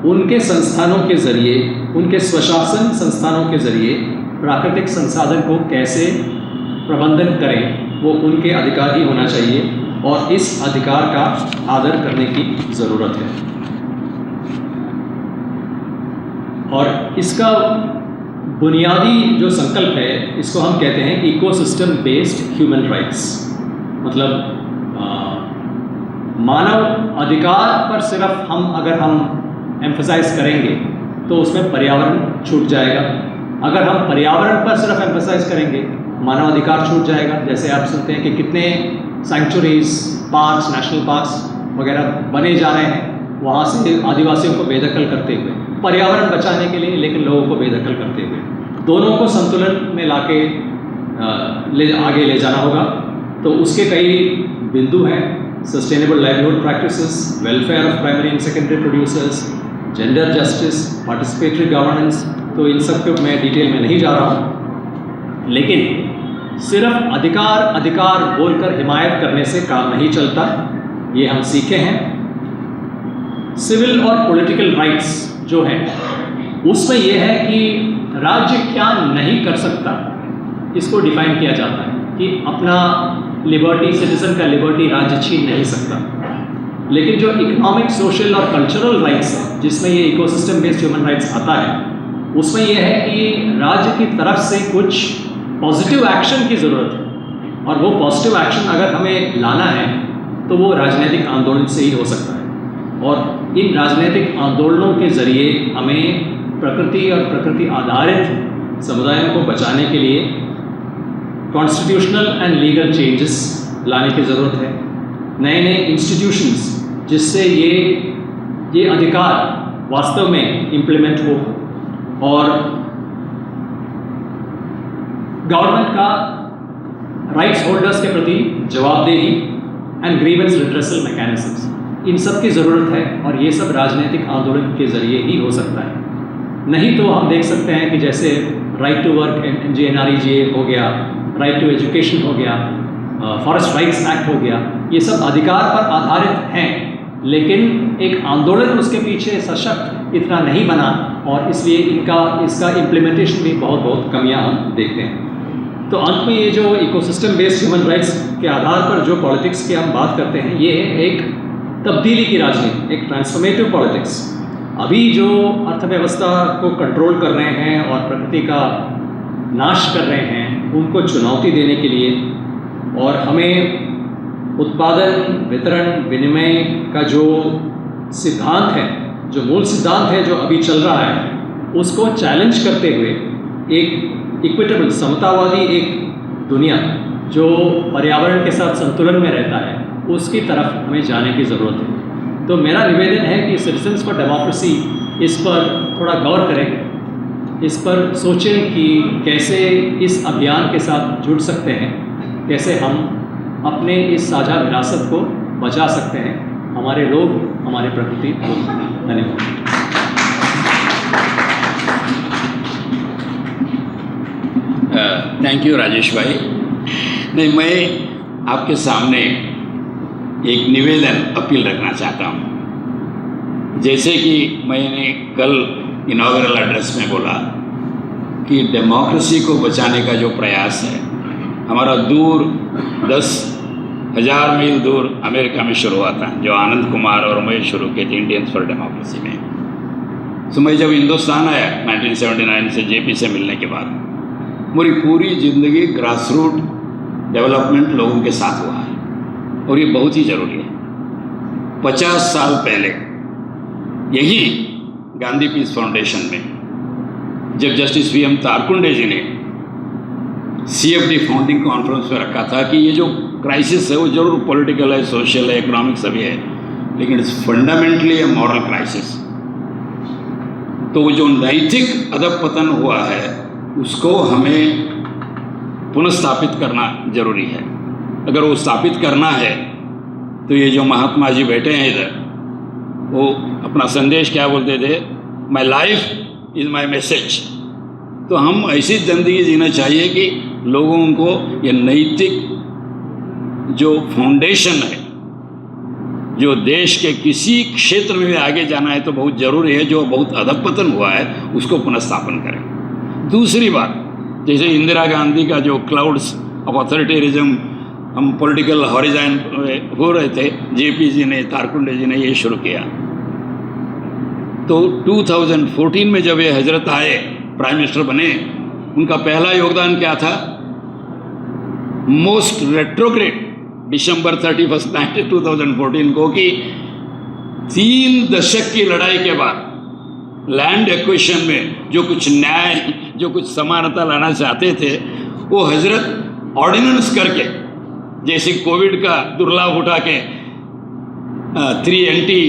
उनके संस्थानों के ज़रिए, उनके स्वशासन संस्थानों के ज़रिए प्राकृतिक संसाधन को कैसे प्रबंधन करें, वो उनके अधिकार ही होना चाहिए और इस अधिकार का आदर करने की ज़रूरत है। और इसका बुनियादी जो संकल्प है इसको हम कहते हैं इकोसिस्टम बेस्ड ह्यूमन राइट्स। मतलब मानव अधिकार पर सिर्फ अगर हम एम्फसाइज करेंगे तो उसमें पर्यावरण छूट जाएगा। अगर हम पर्यावरण पर सिर्फ एम्फसाइज करेंगे, मानव अधिकार छूट जाएगा। जैसे आप सुनते हैं कि कितने सैंक्चुरीज, पार्क्स, नेशनल पार्क्स वगैरह बने जा रहे हैं, वहाँ से आदिवासियों को बेदखल करते हुए, पर्यावरण बचाने के लिए लेकिन लोगों को बेदखल करते हुए। दोनों को संतुलन में लाके आगे ले जाना होगा। तो उसके कई बिंदु हैं: sustainable livelihood practices, welfare of primary and secondary producers, gender justice, participatory governance. तो इन सब को मैं डिटेल में नहीं जा रहा हूँ, लेकिन सिर्फ अधिकार बोलकर हिमायत करने से काम नहीं चलता, ये हम सीखे हैं। सिविल और पॉलिटिकल राइट्स जो हैं उसमें यह है कि राज्य क्या नहीं कर सकता, इसको डिफाइन किया जाता है कि अपना लिबर्टी, सिटीजन का लिबर्टी राज्य छीन नहीं सकता। लेकिन जो इकोनॉमिक, सोशल और कल्चरल राइट्स हैं, जिसमें ये इकोसिस्टम बेस्ड ह्यूमन राइट्स आता है, उसमें यह है कि राज्य की तरफ से कुछ पॉजिटिव एक्शन की ज़रूरत है। और वो पॉजिटिव एक्शन अगर हमें लाना है तो वो राजनीतिक आंदोलन से ही हो सकता है। और इन राजनीतिक आंदोलनों के ज़रिए हमें प्रकृति और प्रकृति आधारित समुदायों को बचाने के लिए कॉन्स्टिट्यूशनल एंड लीगल चेंजेस लाने की ज़रूरत है। नए नए इंस्टीट्यूशंस जिससे ये अधिकार वास्तव में इम्प्लीमेंट हो, और गवर्नमेंट का राइट्स होल्डर्स के प्रति जवाबदेही एंड ग्रीवेंस रिड्रेसल मैकेनिज्म्स, इन सब की ज़रूरत है और ये सब राजनीतिक आंदोलन के ज़रिए ही हो सकता है। नहीं तो हम देख सकते हैं कि जैसे राइट टू वर्क NREGA हो गया, राइट टू एजुकेशन हो गया, फॉरेस्ट राइट्स एक्ट हो गया, ये सब अधिकार पर आधारित हैं, लेकिन एक आंदोलन उसके पीछे सशक्त इतना नहीं बना और इसलिए इसका इम्प्लीमेंटेशन भी बहुत कमियां हम देखते हैं। तो अंत में ये जो इकोसिस्टम बेस्ड ह्यूमन राइट्स के आधार पर जो पॉलिटिक्स की हम बात करते हैं, ये एक तब्दीली की राजनीति, एक ट्रांसफॉर्मेटिव पॉलिटिक्स। अभी जो अर्थव्यवस्था को कंट्रोल कर रहे हैं और प्रकृति का नाश कर रहे हैं, उनको चुनौती देने के लिए और हमें उत्पादन, वितरण, विनिमय का जो सिद्धांत है, जो मूल सिद्धांत है जो अभी चल रहा है, उसको चैलेंज करते हुए एक इक्विटेबल, समतावादी एक दुनिया जो पर्यावरण के साथ संतुलन में रहता है, उसकी तरफ हमें जाने की ज़रूरत है। तो मेरा निवेदन है कि सिटीजन्स फॉर डेमोक्रेसी इस पर थोड़ा गौर करें, इस पर सोचें कि कैसे इस अभियान के साथ जुड़ सकते हैं, कैसे हम अपने इस साझा विरासत को बचा सकते हैं, हमारे लोग, हमारी प्रकृति। धन्यवाद। थैंक यू राजेश भाई। नहीं, मैं आपके सामने एक निवेदन, अपील रखना चाहता हूँ। जैसे कि मैंने कल इनॉग्रल एड्रेस में बोला कि डेमोक्रेसी को बचाने का जो प्रयास है हमारा दूर 10,000 मील दूर अमेरिका में शुरू हुआ था, जो आनंद कुमार और मैं शुरू किए थे इंडियंस फॉर डेमोक्रेसी में। तो मैं जब हिंदुस्तान आया 1979 से जेपी से मिलने के बाद, मेरी पूरी ज़िंदगी ग्रास रूट डेवलपमेंट लोगों के साथ हुआ है और ये बहुत ही ज़रूरी है। 50 साल पहले यही गांधी पीस फाउंडेशन में जब जस्टिस VM तारकुंडे जी ने CFD फाउंडिंग कॉन्फ्रेंस में रखा था कि ये जो क्राइसिस है वो जरूर पॉलिटिकल है, सोशल है, इकोनॉमिक सभी है, लेकिन it's fundamentally A moral crisis. तो वो जो नैतिक अधपतन हुआ है उसको हमें पुनर्स्थापित करना जरूरी है। अगर वो स्थापित करना है तो ये जो महात्मा जी बैठे हैं इधर, वो अपना संदेश क्या बोलते थे, my life is my message. तो हम ऐसी ज़िंदगी जीना चाहिए कि लोगों को ये नैतिक जो फाउंडेशन है, जो देश के किसी क्षेत्र में भी आगे जाना है तो बहुत ज़रूरी है, जो बहुत अधपतन हुआ है उसको पुनर्स्थापन करें। दूसरी बात, जैसे इंदिरा गांधी का जो क्लाउड्स ऑफ अथॉरिटेरिज्म हम पॉलिटिकल हॉरिजॉन हो रहे थे, जेपी जी ने, तारकुंडे जी ने ये शुरू किया। तो 2014 में जब ये हजरत आए, प्राइम मिनिस्टर बने, उनका पहला योगदान क्या था, मोस्ट रेट्रोग्रेड दिसंबर 31 2014 को, कि 3 दशक की लड़ाई के बाद लैंड एक्विजिशन में जो कुछ न्याय, जो कुछ समानता लाना चाहते थे, वो हजरत ऑर्डिनेंस करके, जैसे कोविड का दुर्लाभ उठा के 3 anti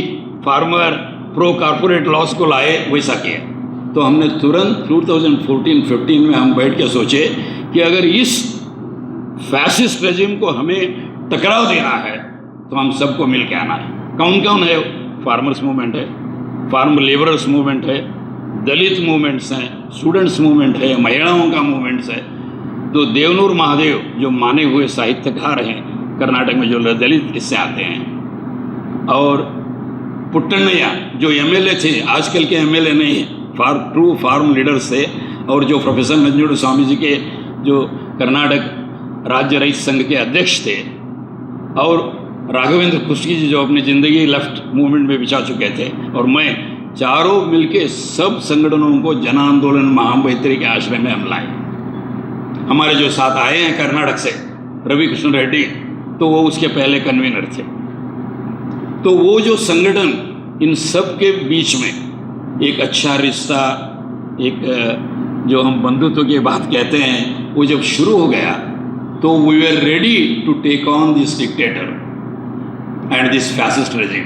farmer pro corporate loss को लाए, वैसा किया। तो हमने तुरंत 2014-15 में हम बैठ के सोचे कि अगर इस फैसिस्ट रेजिम को हमें टकराव देना है तो हम सबको मिल के आना है। कौन कौन है? फार्मर्स मूवमेंट है, फार्म लेबरर्स मूवमेंट है, दलित मूवमेंट्स हैं, स्टूडेंट्स मूवमेंट है, महिलाओं का मूवमेंट्स है। तो देवनूर महादेव जो माने हुए साहित्यकार हैं कर्नाटक में, जो दलित इससे आते हैं, और पुट्टन्नैया जो MLA थे, आजकल के MLA नहीं है, ट्रू फार्म लीडर्स थे, और जो प्रोफेसर नंजुंड स्वामी जी के जो कर्नाटक राज्य रईस संघ के अध्यक्ष थे, और राघवेंद्र खुश्की जी जो अपनी ज़िंदगी लेफ्ट मूवमेंट में बिता चुके थे, और मैं, चारों मिलके सब संगठनों को जन आंदोलन महामैत्री के आश्रय में हम लाए। हमारे जो साथ आए हैं कर्नाटक से, रवि कृष्ण रेड्डी, तो वो उसके पहले कन्वीनर थे। तो वो जो संगठन, इन सब के बीच में एक अच्छा रिश्ता, एक जो हम बंधुत्व की बात कहते हैं, वो जब शुरू हो गया तो we were ready to take on this dictator and this fascist regime.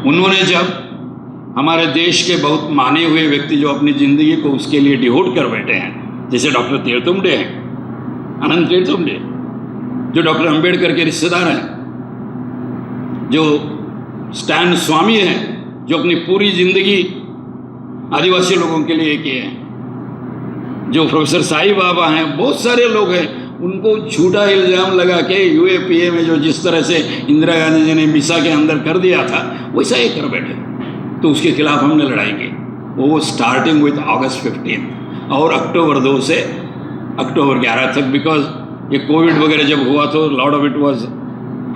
उन्होंने जब हमारे देश के बहुत माने हुए व्यक्ति जो अपनी ज़िंदगी को उसके लिए डिवोट कर बैठे हैं, जैसे डॉक्टर तेलतुंबडे हैं, अनंत तेलतुंबडे, जो डॉक्टर अंबेडकर के रिश्तेदार हैं, जो स्टैन स्वामी हैं, जो अपनी पूरी जिंदगी आदिवासी लोगों के लिए किए हैं, जो प्रोफेसर साई बाबा हैं, बहुत सारे लोग हैं, उनको झूठा इल्ज़ाम लगा के यूएपीए में जो जिस तरह से इंदिरा गांधी जी ने मिसा के अंदर कर दिया था वैसा ये कर बैठे। तो उसके खिलाफ हमने लड़ाई की, वो स्टार्टिंग विथ अगस्त 15 और अक्टूबर 2 से अक्टूबर 11 तक, बिकॉज ये कोविड वगैरह जब हुआ तो lot of it was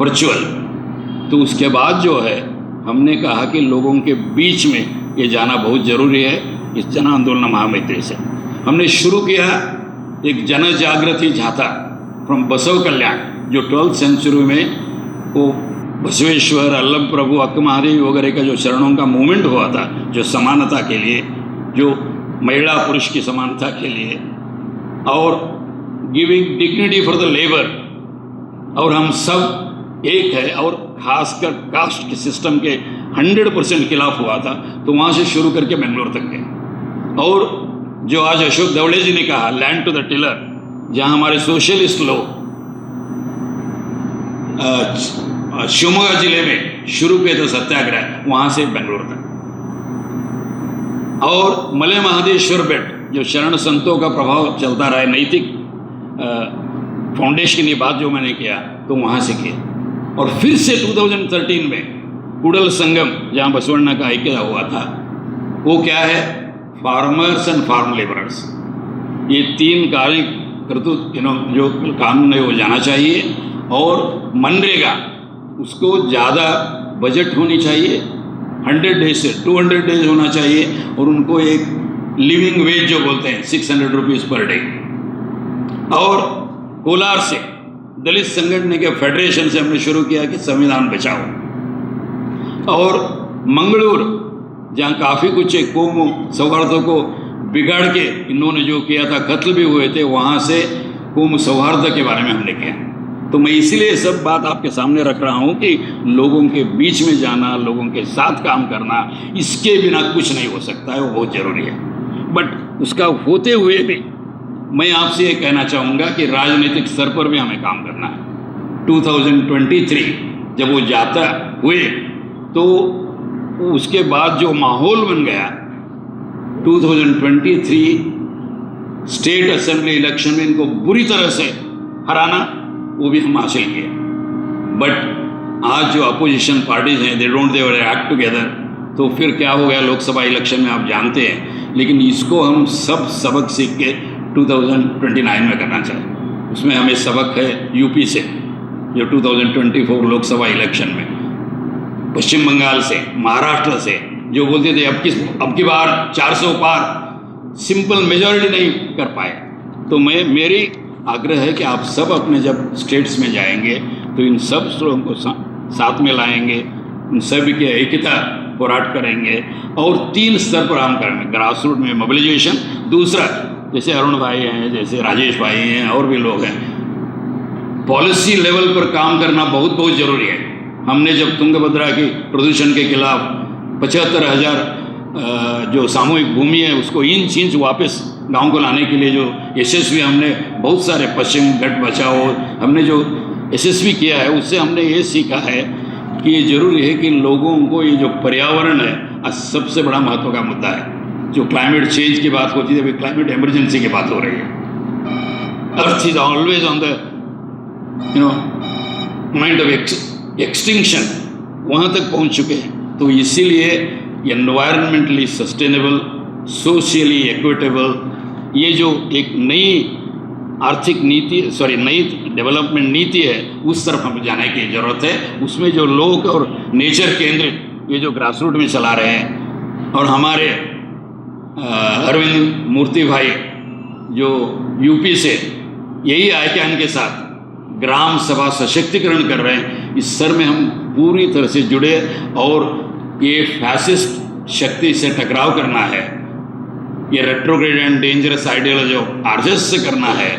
virtual. तो उसके बाद जो है हमने कहा कि लोगों के बीच में ये जाना बहुत ज़रूरी है। इस जन आंदोलन महामैत्री से हमने शुरू किया एक जन जागृति झाथा फ्रॉम बसव कल्याण, जो 12th सेंचुरी में वो बसवेश्वर, अल्लभ प्रभु, अक्क महादेवी वगैरह का जो शरणों का मूवमेंट हुआ था, जो समानता के लिए, जो महिला पुरुष की समानता के लिए, और giving dignity for the labour, और हम सब एक है, और खासकर कास्ट के सिस्टम के 100% खिलाफ हुआ था। तो वहाँ से शुरू करके बेंगलोर तक गए। और जो आज अशोक दवड़े जी ने कहा लैंड टू द टिलर, जहाँ हमारे सोशलिस्ट लोग शिवमोगा जिले में शुरू किए थे सत्याग्रह, वहाँ से बेंगलोर तक। और मले महादेश्वर बेट, जो शरण संतों का प्रभाव चलता रहा है, नैतिक फाउंडेशन की बात जो मैंने किया, तो वहाँ से किया। और फिर से 2013 में कुडल संगम, जहाँ बसवण्णा का ऐक्य हुआ था, वो क्या है, फार्मर्स एंड फार्म लेबरर्स, ये 3 कार्य कर्तृत्व जो कानून है वो जाना चाहिए। और मनरेगा, उसको ज़्यादा बजट होनी चाहिए, 100 डेज से 200 डेज होना चाहिए, और उनको एक लिविंग वेज जो बोलते हैं 600 रुपीज़ पर डे। और कोलार से दलित संगठन के फेडरेशन से हमने शुरू किया कि संविधान बचाओ। और मंगलूर, जहाँ काफ़ी कुछ कौम सौहार्दों को बिगाड़ के इन्होंने जो किया था, कत्ल भी हुए थे, वहाँ से कौम सौहार्द के बारे में हमने किया। तो मैं इसीलिए सब बात आपके सामने रख रहा हूँ कि लोगों के बीच में जाना, लोगों के साथ काम करना, इसके बिना कुछ नहीं हो सकता है, वो बहुत ज़रूरी है। बट उसका होते हुए भी मैं आपसे ये कहना चाहूँगा कि राजनीतिक स्तर पर भी हमें काम करना है। 2023 जब वो जाता हुए, तो उसके बाद जो माहौल बन गया, 2023 स्टेट असेंबली इलेक्शन में इनको बुरी तरह से हराना, वो भी हम हासिल किए। बट आज जो अपोजिशन पार्टीज हैं, they don't they act together, तो फिर क्या हो गया लोकसभा इलेक्शन में, आप जानते हैं। लेकिन इसको हम सब सबक सीख के 2029 में करना चाहिए। उसमें हमें सबक है यूपी से, जो 2024 लोकसभा इलेक्शन में, पश्चिम बंगाल से, महाराष्ट्र से, जो बोलते थे अब की बार 400 पार, सिंपल मेजॉरिटी नहीं कर पाए। तो मेरी आग्रह है कि आप सब अपने जब स्टेट्स में जाएंगे तो इन सब लोगों को साथ में लाएंगे, उन सभी के एकता पोराट करेंगे, और 3 स्तर पर हम करेंगे। ग्रास रूट में मोबिलाइजेशन, दूसरा जैसे अरुण भाई हैं, जैसे राजेश भाई हैं, और भी लोग हैं, पॉलिसी लेवल पर काम करना बहुत बहुत ज़रूरी है। हमने जब तुंगभद्रा की प्रदूषण के खिलाफ 75,000 जो सामूहिक भूमि है उसको इंच वापस गांव को लाने के लिए जो यशस्वी हमने बहुत सारे पश्चिम घाट बचाओ हमने जो यशस्वी किया है, उससे हमने ये सीखा है कि ये जरूरी है कि लोगों को ये जो पर्यावरण है आज सबसे बड़ा महत्व का मुद्दा है। जो क्लाइमेट चेंज की बात होती है, अभी क्लाइमेट इमरजेंसी की बात हो रही है। Earth is always on the mind of extinction, वहाँ तक पहुँच चुके हैं। तो इसीलिए एनवायरमेंटली सस्टेनेबल, सोशली इक्विटेबल, ये जो एक नई आर्थिक नीति नई डेवलपमेंट नीति है, उस तरफ हमें जाने की ज़रूरत है। उसमें जो लोग और नेचर केंद्रित ये जो ग्रास रूट में चला रहे हैं, और हमारे अरविंद मूर्ति भाई जो यूपी से यही आख्यान के साथ ग्राम सभा सशक्तिकरण कर रहे हैं, इस स्तर में हम पूरी तरह से जुड़े और ये फैसिस्ट शक्ति से टकराव करना है, ये retrograde and dangerous ideology RSS से करना है,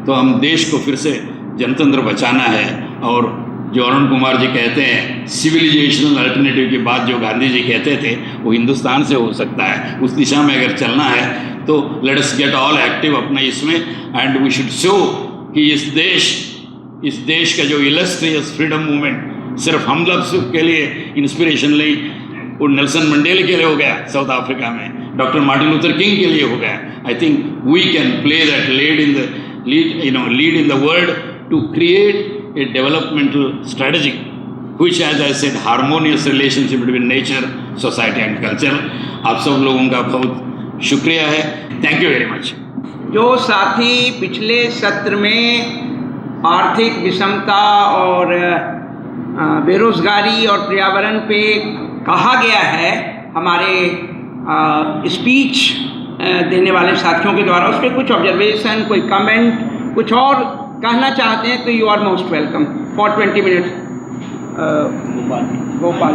तो हम देश को फिर से जनतंत्र बचाना है। और जो अरुण कुमार जी कहते हैं सिविलाइजेशनल अल्टरनेटिव की बात जो गांधी जी कहते थे, वो हिंदुस्तान से हो सकता है। उस दिशा में अगर चलना है तो let us get all active अपने इसमें, एंड वी शुड शो कि इस देश का जो इलस्ट्रियस फ्रीडम मूवमेंट सिर्फ हम लोग के लिए इंस्पिरेशन नहीं, वो नेल्सन मंडेला के लिए हो गया साउथ अफ्रीका में, डॉक्टर मार्टिन लूथर किंग के लिए हो गया. I think we can play that lead in the world to create a developmental strategy which, as I said, harmonious relationship between nature, society and culture. आप सब लोगों का बहुत शुक्रिया है. Thank you very much. जो साथी पिछले सत्र में आर्थिक विषमता और बेरोजगारी और पर्यावरण पे कहा गया है हमारे स्पीच देने वाले साथियों के द्वारा, उस पर कुछ ऑब्जर्वेशन, कोई कमेंट, कुछ और कहना चाहते हैं तो you are most welcome for 20 minutes. Gopal,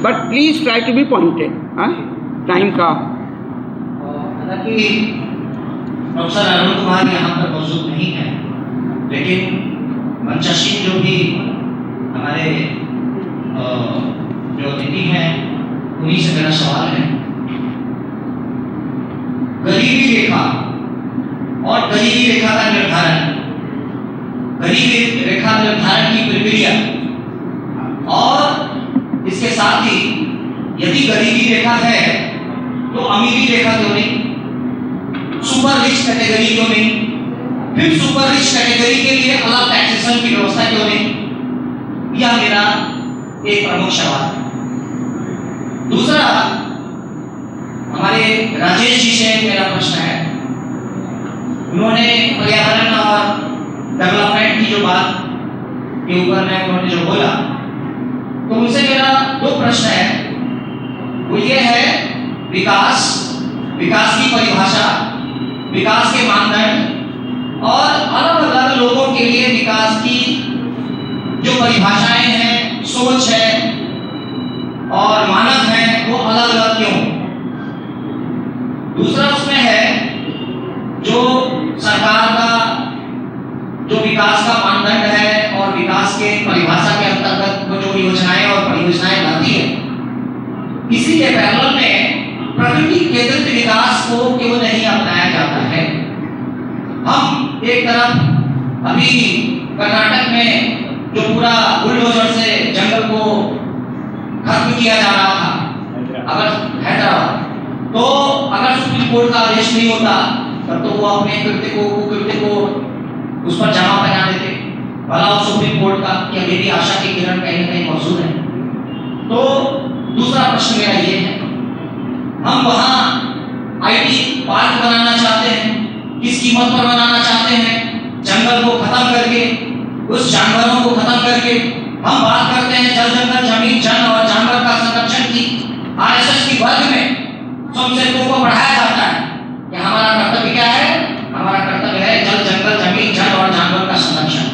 but please try to be pointed. Time का हालांकि प्रोफेसर अरुण कुमार यहाँ पर मौजूद नहीं है, लेकिन मंचासीन जो भी हमारे जो अतिथि हैं उन्हीं से मेरा सवाल है. गरीबी रेखा और गरीबी रेखा का निर्धारण, गरीबी रेखा निर्धारण की प्रक्रिया, और इसके साथ ही यदि गरीबी रेखा है तो अमीरी रेखा क्यों नहीं, सुपर रिच कैटेगरी क्यों नहीं, फिर सुपर रिच कैटेगरी के लिए अलग टैक्सेशन की व्यवस्था क्यों नहीं. यह मेरा एक प्रमुख सवाल है. दूसरा, हमारे राजेश जी से मेरा प्रश्न है. उन्होंने पर्यावरण और डेवलपमेंट की जो बात के ऊपर में उन्होंने जो बोला, तो उनसे मेरा दो प्रश्न है. वो ये है, विकास की परिभाषा, विकास के मानदंड और अलग अलग लोगों के लिए विकास की जो परिभाषाएं हैं, सोच है और मानक है, वो अलग अलग क्यों. दूसरा उसमें है जो सरकार का जो विकास का मानदंड है और विकास के परिभाषा के अंतर्गत वो जो योजनाएं और परियोजनाएं लाती है, इसी के पैरेलल में प्रकृति केंद्रित विकास को क्यों नहीं अपनाया जाता है. हम एक तरफ अभी कर्नाटक में जो पूरा बुलडोजर से जंगल को खत्म किया जा रहा था, अगर हैदराबाद, तो अगर सुप्रीम कोर्ट का आदेश नहीं होता तब तो वो अपने कृत्य को उस पर जमा बना देते. भला सुप्रीम कोर्ट का कि अभी भी आशा की किरण कहीं न कहीं मौजूद है. तो दूसरा प्रश्न मेरा ये है, हम वहाँ आईटी पार्क बनाना चाहते हैं, किस कीमत पर बनाना चाहते हैं, जंगल को खत्म करके, उस जानवरों को खत्म करके. हम बात करते हैं जल जंगल जमीन जन और जानवर का संरक्षण की. आरएसएस की वर्ग में स्वयंसेवकों को पढ़ाया जाता है कि हमारा कर्तव्य क्या है, हमारा कर्तव्य है जल जंगल जमीन जन और जानवर का संरक्षण.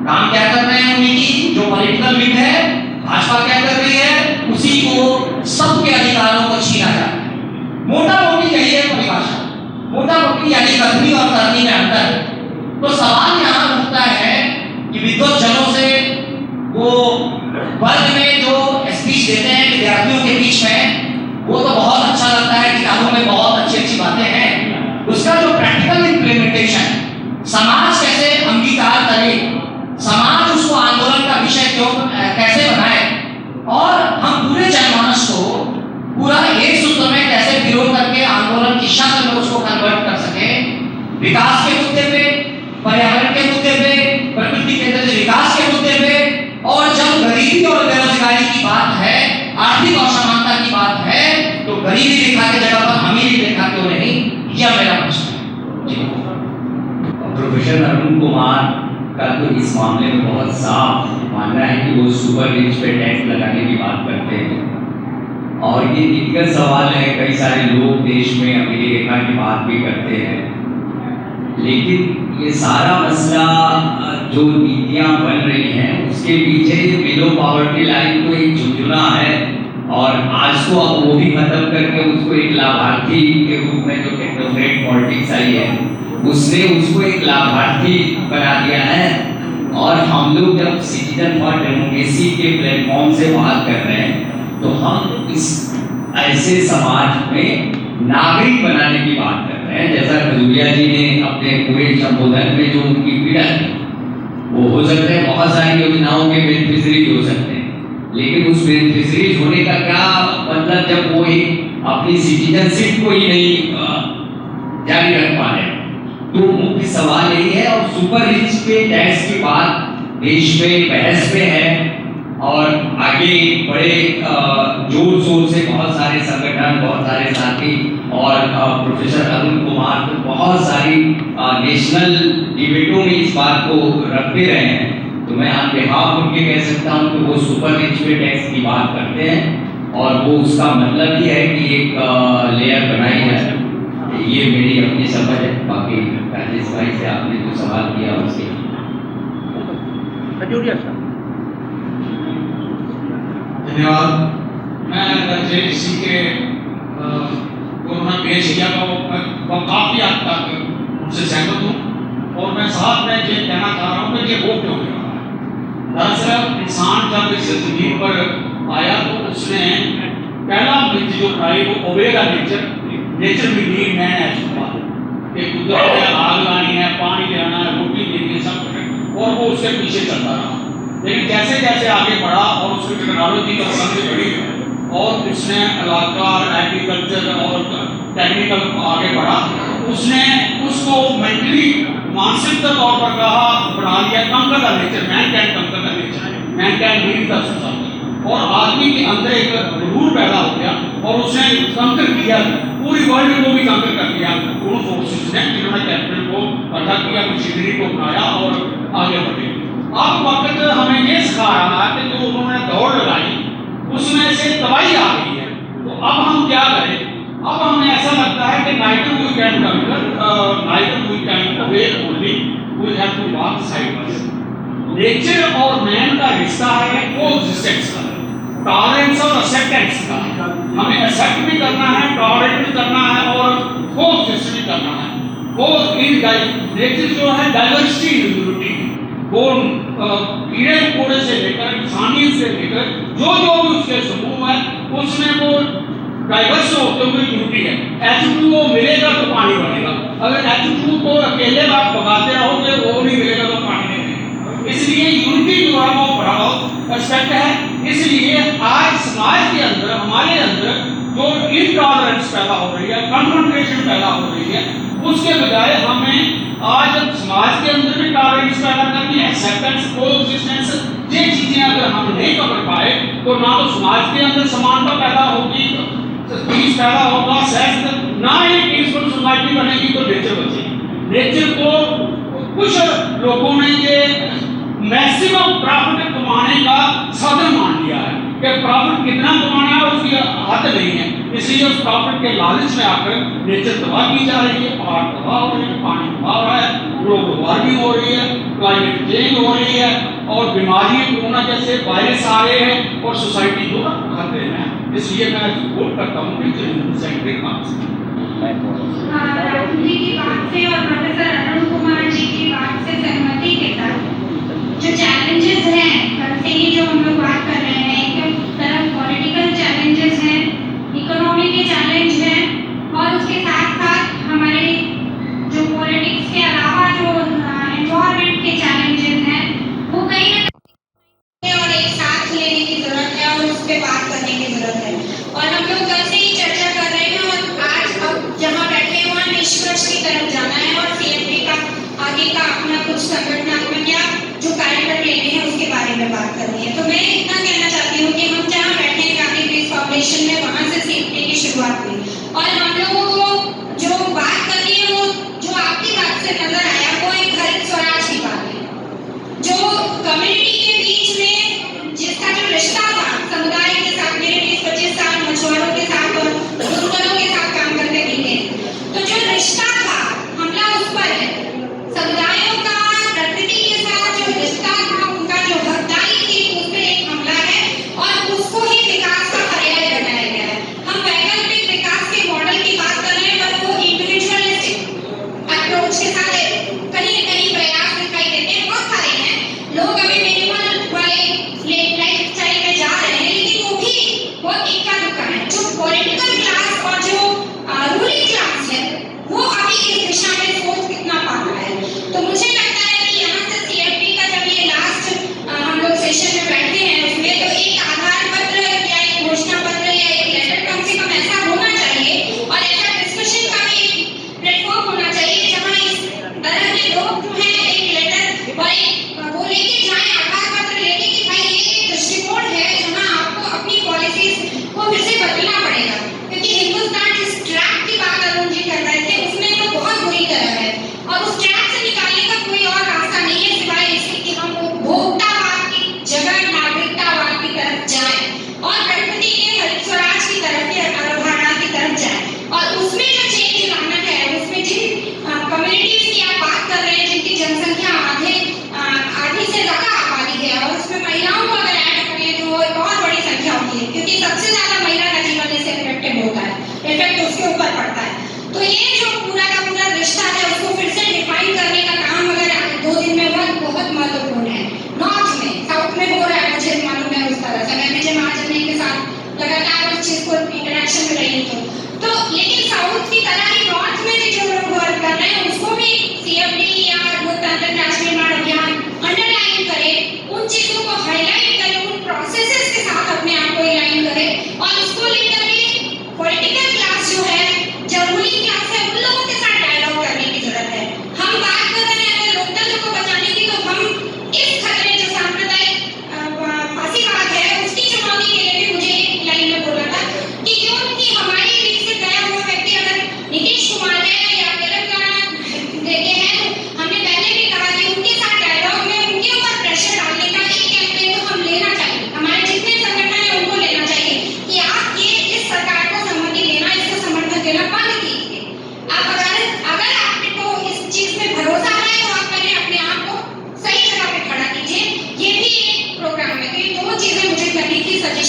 काम क्या कर रहे हैं उनकी जो पॉलिटिकल विंग है, भाजपा क्या कर रही है, उसी को सबके अधिकारों को छीना जाता है. मोटा मोटी यही है परिभाषा, मोटा मोटी यानी कथनी और करनी में अंतर. तो सवाल यहाँ उठता है कि विद्वत जनों से वो वर्ग में जो स्पीच देते हैं विद्यार्थियों के बीच में, वो तो बहुत अच्छा लगता है, किताबों में बहुत अच्छी अच्छी बातें हैं. उसका जो प्रैक्टिकल इम्प्लीमेंटेशन, समाज कैसे अंगीकार करे, समाज उसको आंदोलन का विषय क्यों कैसे बनाए, और हम पूरे जनमानस को पूरा एक सूत्र में कैसे विरोध करके आंदोलन की शक्ल में उसको कन्वर्ट कर सके. विकास के मुद्दे पे, पर्यावरण के मुद्दे पे, प्रकृति केंद्रित विकास के मुद्दे पे, और जब गरीबी और बेरोजगारी की बात है, आर्थिक असमानता की बात है, तो गरीबी रेखा की जगह पर अमीरी रेखा क्यों नहीं, यह मेरा प्रश्न है. प्रोफेसर अरुण कुमार का तो इस मामले में बहुत साफ मानना है कि वो सुपर रिच पे टैक्स लगाने की बात करते हैं, और ये दिक्कत सवाल है. कई सारे लोग देश में अमीरी रेखा की बात भी करते हैं, लेकिन ये सारा मसला जो नीतियां बन रही हैं उसके पीछे बिलो पॉवर्टी लाइन तो एक झुंझुना है, और आज को अब वो भी खत्म करके उसको एक लाभार्थी के रूप में जो टेक्नोक्रेट पॉलिटिक्स आई है उसने उसको एक लाभार्थी बना दिया है. और हम लोग जब सिटीजन फॉर डेमोक्रेसी के प्लेटफॉर्म से बात कर रहे हैं तो हम इस ऐसे समाज में नागरिक बनाने की बात कर रहे हैं. करते हैं। जैसा खजूरिया जी ने अपने पूरे संबोधन में जो उनकी पीड़ा थी, वो हो सकता है बहुत सारी योजनाओं के बेनिफिशरीज हो सकते हैं, लेकिन उस बेनिफिशरीज होने का क्या मतलब जब वो एक अपनी सिटीजनशिप को ही नहीं जारी रख पा रहे। तो मुख्य सवाल यही है, और सुपर रिच पे टैक्स की बात देश में बहस में है, और आगे बड़े जोर शोर से बहुत सारे संगठन, बहुत सारे साथी और प्रोफेसर अरुण कुमार तो बहुत सारी नेशनल डिबेटों में इस बात को रखते रहे हैं। तो मैं आप बिहाफ उनके कह सकता हूँ कि वो सुपर रिच पे टैक्स की बात करते हैं, और वो उसका मतलब ही है कि एक लेयर बनाई जाए। ये मेरी अपनी समझ है। बाकी राजेश भाई से आपने जो सवाल किया उसके धन्यवाद। मैं राजेश जी के उन्होंने पेश किया तो काफ़ी हद तक उनसे सहमत हूँ, और मैं साथ में ये कहना चाह रहा हूँ कि ये वो क्यों हो रहा है। दरअसल इंसान जब इस ज़मीन पर आया तो उसने पहला जो बनाई वो ओबेगा नेचर में नीड मैन है कि कुदरत में आग लानी है, पानी लेना है, रोटी देनी है, सब कुछ, और वो उसके पीछे चलता रहा। लेकिन जैसे जैसे आगे बढ़ा और उसकी टेक्नोलॉजी का समझ बढ़ी और उसने इलाका एग्रीकल्चर और टेक्निकल आगे बढ़ा, उसने उसको मेंटली मानसिक तौर पर कहा बना लिया कंकर का नेचर, मैन कैन कंकर का nature, man can lead the society, और आदमी के अंदर एक रूल पैदा हो गया और उसने कंकर किया, पूरी वर्ल्ड को भी कंकर कर दिया उन फोर्सेस ने जिन्होंने कैपिटल को इकट्ठा किया, मशीनरी को बनाया और आगे बढ़े। अब वक्त हमें ये सिखा रहा है कि जो उन्होंने दौड़ लगाई उसमें से दवाई आ गई है, तो अब हम क्या करें। अब हमें ऐसा लगता है कि neither we can conquer, neither we can obey only, we have to walk side by side. Nature और मैन का रिश्ता है कोएग्जिस्टेंस का, टॉलरेंस और एक्सेप्टेंस का। हमें एक्सेप्ट भी करना है, टॉलरेट भी करना है और कोएग्जिस्ट भी करना है। वो इन नेचर जो है डाइवर्सिटी इन यूनिटी, वो कीड़े मकोड़े से लेकर इंसानियत से लेकर जो जो भी उसके समूह है उसमें वो डाइवर्स होते हुए यूनिटी है। H2O मिलेगा तो पानी बनेगा, अगर H2 को अकेले आप भगाते रहोगे वो नहीं मिलेगा तो पानी नहीं मिलेगा। इसलिए यूनिटी जो है वो बड़ा एस्पेक्ट है। इसलिए आज समाज के अंदर हमारे अंदर जो इनटॉलरेंस पैदा हो रही है, कन्फ्रंटेशन पैदा हो रही है, उसके बजाय हमें आज समाज के अंदर भी टॉलरेंस पैदा करनी है, एक्सेप्टेंस, कोएग्जिस्टेंस, ये चीजें अगर हम नहीं कर पाए तो ना तो समाज के अंदर समानता पैदा होगी, पीस पैदा होगा, ना ही पीसफुल सोसाइटी बनेगी तो नेचर बचेगी। नेचर को कुछ लोगों ने ये मैक्सिमम प्रॉफिट कमाने का साधन मान लिया है कि प्रॉफिट कितना कमाना है उसकी हद नहीं है, इसलिए उस प्रॉफिट के लालच में आकर नेचर तबाह की जा रही है, पहाड़ तबाह हो रहे हैं, पानी तबाह हो रहा है, ग्लोबल वार्मिंग हो रही है, क्लाइमेट चेंज हो रही है, और बीमारी कोरोना जैसे वायरस आ रहे हैं और सोसाइटी जो खतरे में है। इसलिए मैं सपोर्ट करता हूँ कि सेंट्रिक राहुल जी की बात से और प्रोफेसर अरुण कुमार जी की बात से सहमति के साथ जो चैलेंजेस हैं, कल से ही जो हम लोग बात कर रहे हैं, एक तरफ पॉलिटिकल चैलेंजेस हैं, इकोनॉमी के चैलेंज हैं, और उसके साथ साथ हमारे जो पॉलिटिक्स के अलावा जो एनवायरनमेंट के चैलेंजेस हैं वो कहीं ना कहीं और एक साथ लेने की जरूरत है और उस पर बात करने की जरूरत है। और हम लोग कल से ही चर्चा कर रहे हैं और आज अब जहाँ बैठे हैं वहाँ निष्कर्ष की तरफ जाना है और CM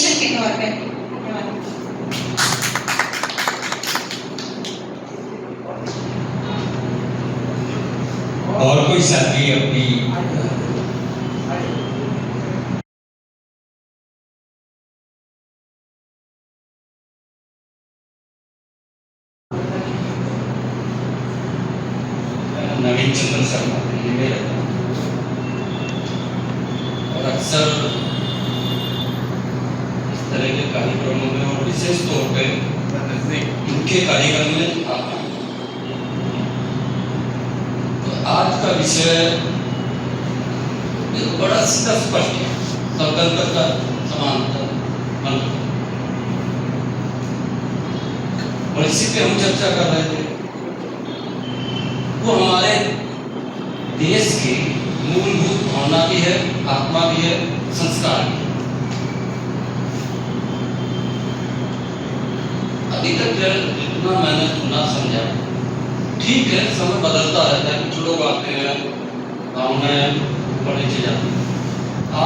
मोटिवेशन के तौर पे। धन्यवाद। और कोई साथी अपनी नवीन चंद्र शर्मा दिल्ली में रहता हूँ और अक्सर इस तरह के कार्यक्रमों में और विशेष तौर पे इनके कार्यक्रम में आता हूँ। तो आज का विषय बड़ा सीधा स्पष्ट है, संकल्प का समानता मंत्र, और इसी पे हम चर्चा कर रहे थे। वो हमारे देश की मूलभूत भावना भी है, आत्मा भी है, संस्कार भी है। अभी तक जितना मैंने सुना समझा, ठीक है, समय बदलता रहता है, कुछ लोग आते हैं, भावनाएं बढ़े चले जाती हैं।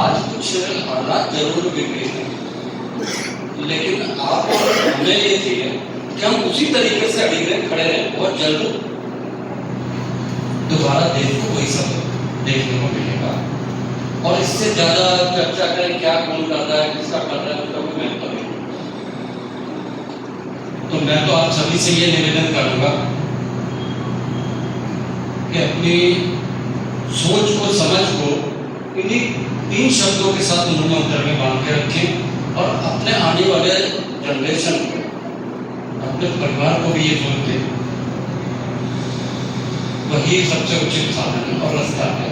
आज कुछ हालात जरूर बिगड़े हैं, लेकिन आप और हमें ये चाहिए कि हम उसी तरीके से अड़ी रहे, खड़े रहें। बहुत जल्द दोबारा देश को वही सब देखने को मिलेगा, और इससे ज्यादा चर्चा करें क्या कौन कर रहा है, किसका कर रहा है, उसका कोई महत्व नहीं। तो मैं तो आप सभी से ये निवेदन करूंगा कि अपनी सोच को, समझ को इन्हीं 3 शब्दों के साथ मुंह में उतर में बांध के रखें, और अपने आने वाले जनरेशन को, अपने परिवार को भी ये सोच दें, वही सबसे उचित साधन और रास्ता है।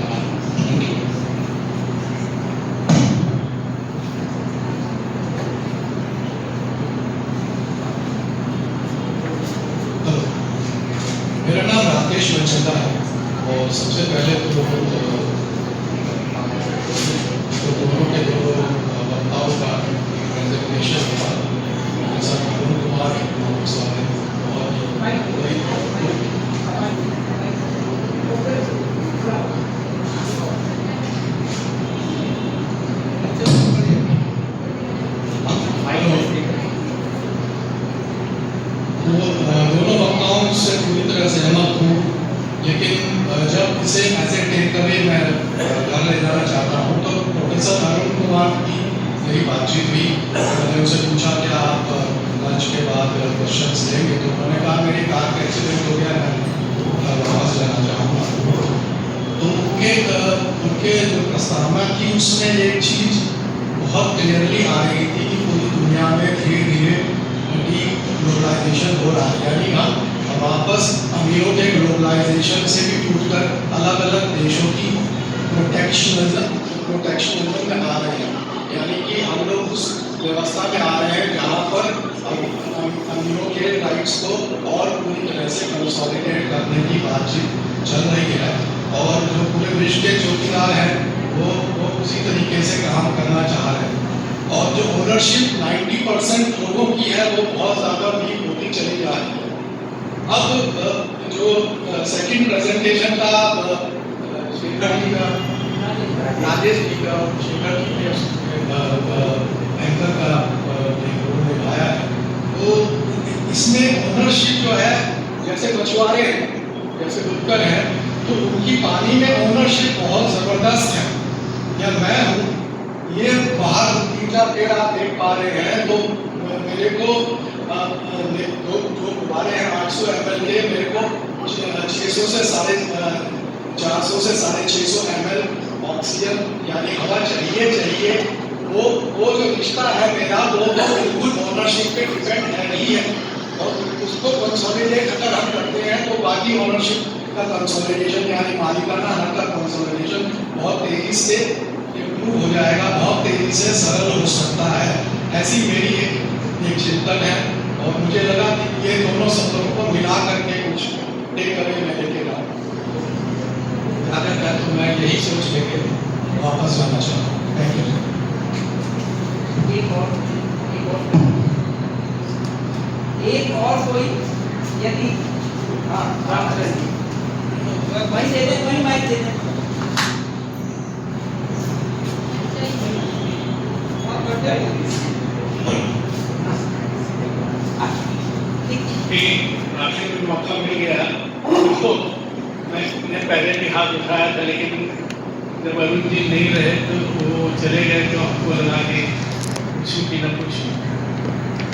मेरा नाम राकेश मनचंदा है, और सबसे पहले तो दोनों के दो वक्ताओं का प्रेजेंटेशन हुआ, जैसा अरुण कुमार स्वागत दोनों वक्ताओं से पूरी तरह सहमत हूँ, लेकिन जब इसे ऐसे टेक करे मैं घर ले जाना चाहता हूँ, तो प्रोफेसर अरुण कुमार की मेरी बातचीत हुई। मैंने उनसे पूछा कि आप लंच के बाद क्वेश्चंस लेंगे, तो उन्होंने कहा मेरी कार का एक्सीडेंट हो गया, मैं वापस जाना चाहूँगा। तो उनके जो प्रस्तावना थी उसमें एक चीज़ बहुत क्लियरली आ रही थी कि पूरी दुनिया में धीरे धीरे ग्लोबलाइजेशन हो रहा है, यानी हम वापस अमीरों के ग्लोबलाइजेशन से भी टूटकर अलग अलग देशों की प्रोटेक्शनिज्म में आ रहे हैं। यानी कि हम लोग उस व्यवस्था में आ रहे हैं जहाँ पर अमीरों के राइट्स को और पूरी तरह से कंसोलिडेट करने की बातचीत चल रही है, और जो पूरे विश्व के चौकीदार हैं वो उसी तरीके से काम करना चाह रहे हैं। और जो ओनरशिप 90% लोगों की है वो बहुत ज़्यादा वीक होती चली जा रही है। अब जो सेकंड प्रेजेंटेशन का स्पीकर जी का, राजेश जी का, स्पीकर जी ने एंकर का रोल निभाया है, तो इसमें ओनरशिप जो है, जैसे मछुआरे हैं, जैसे बुनकर हैं, तो उनकी पानी में ओनरशिप बहुत ज़बरदस्त है। या मैं हूँ, ये बाहर 3-4 पेड़ आप देख पा रहे हैं, तो मेरे को जो गुब्बारे हैं 800 ml के, मेरे को 600 से 450 से 650 ml ऑक्सीजन यानी हवा चाहिए। वो जो रिश्ता है मेरा, वो बिल्कुल ओनरशिप पे डिपेंड है नहीं है, और उसको कंसोलिडेट अगर हम करते हैं तो बाकी ओनरशिप का कंसोलिडेशन यानी मालिकाना हक का कंसोलिडेशन बहुत तेजी से इम्प्रूव हो जाएगा, बहुत तेजी से सरल हो सकता है। ऐसी मेरी एक चिंतन है, और मुझे लगा कि ये दोनों शब्दों को मिला करके कुछ टेक अवे में लेके अगर मैं तो मैं यही सोच लेके वापस जाना चाहता हूँ। Thank you. एक और कोई यदि हाँ रामचंद्र जी वही दे दें, वही माइक दे दें। मौका मिल गया उसको मैंने पहले भी हाथ उठाया था, लेकिन जब अरुण जी नहीं रहे तो वो चले गए तो हमको लगा कि पूछूं कि न पूछूं।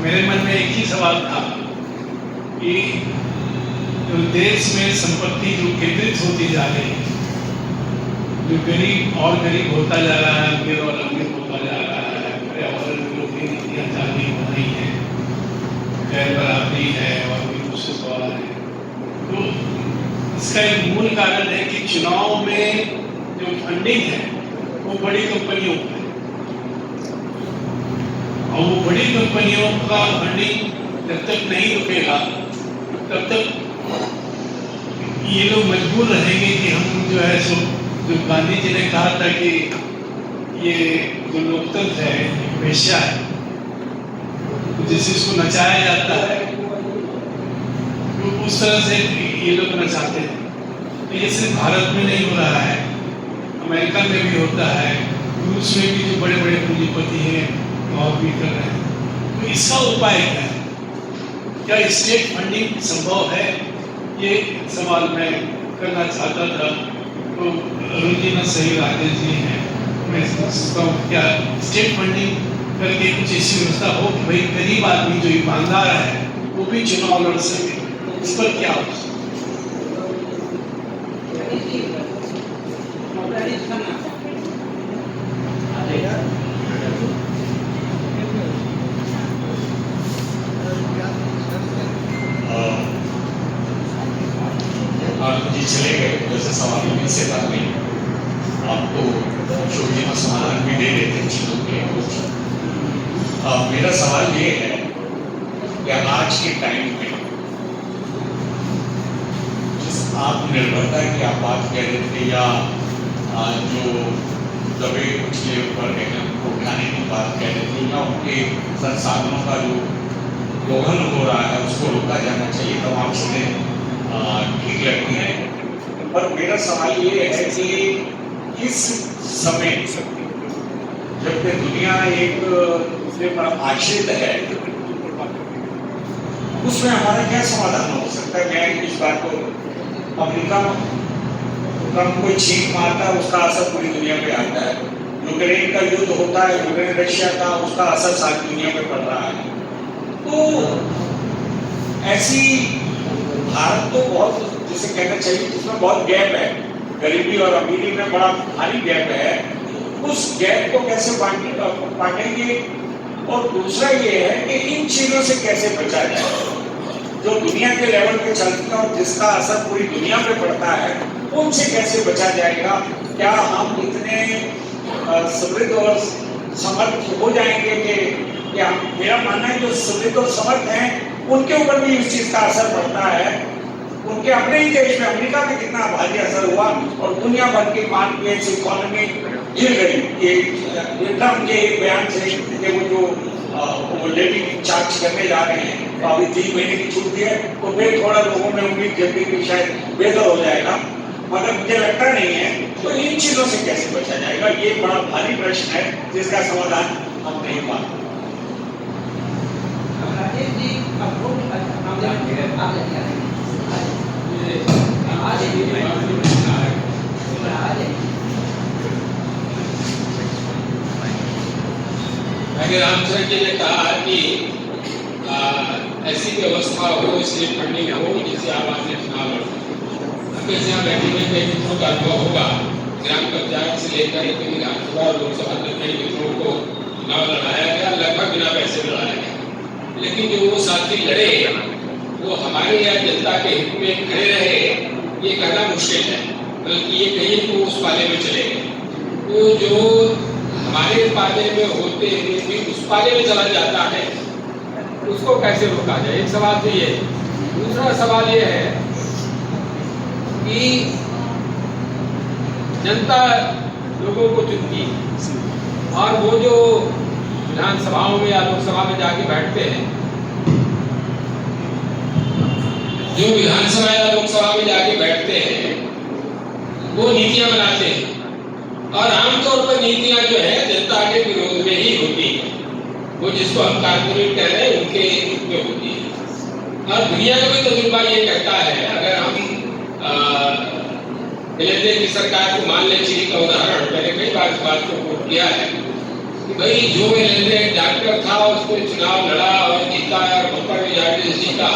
मेरे मन में एक ही सवाल था कि देश में संपत्ति जो केंद्रित होती जा रही है, जो गरीब और गरीब होता जा रहा है, अमीर और अमीर होता जा रहा है, पर्यावरण विरोधी नीतियाँ जारी हो रही हैं, गैर बराबरी है और भी दूसरे सवाल है, तो इसका एक मूल कारण है कि चुनाव में जो फंडिंग है वो बड़ी कंपनियों को है, और वो बड़ी कंपनियों का फंडिंग जब तक नहीं रुकेगा तब तक ये लोग मजबूर रहेंगे कि हम जो है सो, जो गांधी जी ने कहा था कि ये जो लोकतंत्र है वेश्या है, जिससे इसको नचाया जाता है, तो उस तरह से ये लोग नचाते हैं। तो ये सिर्फ भारत में नहीं हो रहा है, अमेरिका में भी होता है, रूस में भी जो बड़े बड़े पूंजीपति हैं और भी कर रहे हैं। तो इसका उपाय क्या है? क्या स्टेट फंडिंग संभव है? ये सवाल मैं करना चाहता था। तो अरुण जी ने सही, राजेश जी हैं, मैं सोचता हूँ क्या स्टेट फंडिंग करके कुछ ऐसी व्यवस्था हो कि भाई गरीब आदमी जो ईमानदार है वो भी चुनाव लड़ सके, इस पर क्या हो? जी चले गए, वैसे सवाल में से बात नहीं, आपको अशोक जी का समाधान भी दे देते चीजों के। मेरा सवाल ये है कि आज के टाइम में जिस आत्मनिर्भरता की आप बात कह रहे थे, या जो दबे कुचले वर्ग हैं उनको उठाने की बात कह रहे थे, या उनके संसाधनों का जो दोहन हो रहा है उसको रोका जाना चाहिए, तमाम चीजें ठीक लगती हैं। पर मेरा सवाल ये है कि इस समय जबकि दुनिया एक दूसरे पर आश्रित है, उसमें हमारा क्या समाधान हो सकता है? मैं इस बात को, अमेरिका ट्रंप कोई छींक मारता है उसका असर पूरी दुनिया पे आता है, यूक्रेन का युद्ध होता है, यूक्रेन रशिया का, उसका असर सारी दुनिया पे पड़ रहा है। तो ऐसी भारत तो बहुत, जिसे कहना चाहिए, जिसमें बहुत गैप है, गरीबी और अमीरी में बड़ा भारी गैप है, उस गैप को कैसे बांटेंगे? और दूसरा ये है कि इन चीजों से कैसे बचा जाए जो दुनिया के लेवल पे चलती है और जिसका असर पूरी दुनिया पे पड़ता है, उनसे कैसे बचा जाएगा? क्या हम इतने समृद्ध और समर्थ हो जाएंगे कि मेरा मानना है जो समृद्ध और समर्थ हैं उनके ऊपर भी इस चीज का असर पड़ता है। उनके अपने ही देश में अमेरिका में कितना भारी असर हुआ और दुनिया भर की मार्केट इकोनॉमी गिर गई ये ट्रम्प के एक बयान से कि वो लेविंग चार्ज करने जा रहे हैं, तो अभी 3 महीने की छूट दी है, तो फिर थोड़ा लोगों में उम्मीद जल्दी भी शायद बेहतर हो जाएगा, मगर मुझे लगता नहीं है। तो इन चीजों से कैसे बचा जाएगा, ये बड़ा भारी प्रश्न है जिसका समाधान हम नहीं पाते। मैंने रामचंद्र जी ने कहा कि ऐसी व्यवस्था हो, स्टेट फंडिंग हो जिससे आप अपने चुनाव लड़ सकें। यहाँ बैठे हुए कई मित्रों का अनुभव होगा, ग्राम पंचायत से लेकर विधानसभा और लोकसभा तक कई मित्रों को चुनाव लड़ाया गया, लगभग बिना पैसे लड़ाया गया, लेकिन जो वो साथी लड़े वो हमारे यहाँ जनता के हित में खड़े रहे, ये कहना मुश्किल है, बल्कि ये कहिए कि वो उस पाले में चले गए। तो जो हमारे पाले में होते हुए भी उस पाले में चला जाता है, उसको कैसे रोका जाए? एक सवाल तो ये। दूसरा सवाल ये है कि जनता लोगों को चुनती है और वो जो विधानसभाओं में या लोकसभा में जाके बैठते हैं, जो विधानसभा या लोकसभा में जाके बैठते हैं वो नीतियां बनाते हैं, और आमतौर पर नीतियां जो है जनता के विरोध में ही होती है, वो जिसको हम कारपोरेट कह रहे हैं उनके में होती है। और दुनिया का भी तजुर्बा ये कहता है, अगर हम लेने की सरकार को मान लें, चिली का उदाहरण मैंने कई बार इस बात को कोट किया है कि भाई जो लेने डॉक्टर था उसको चुनाव लड़ा और जीता और बम्पर मेजॉरिटी जीता,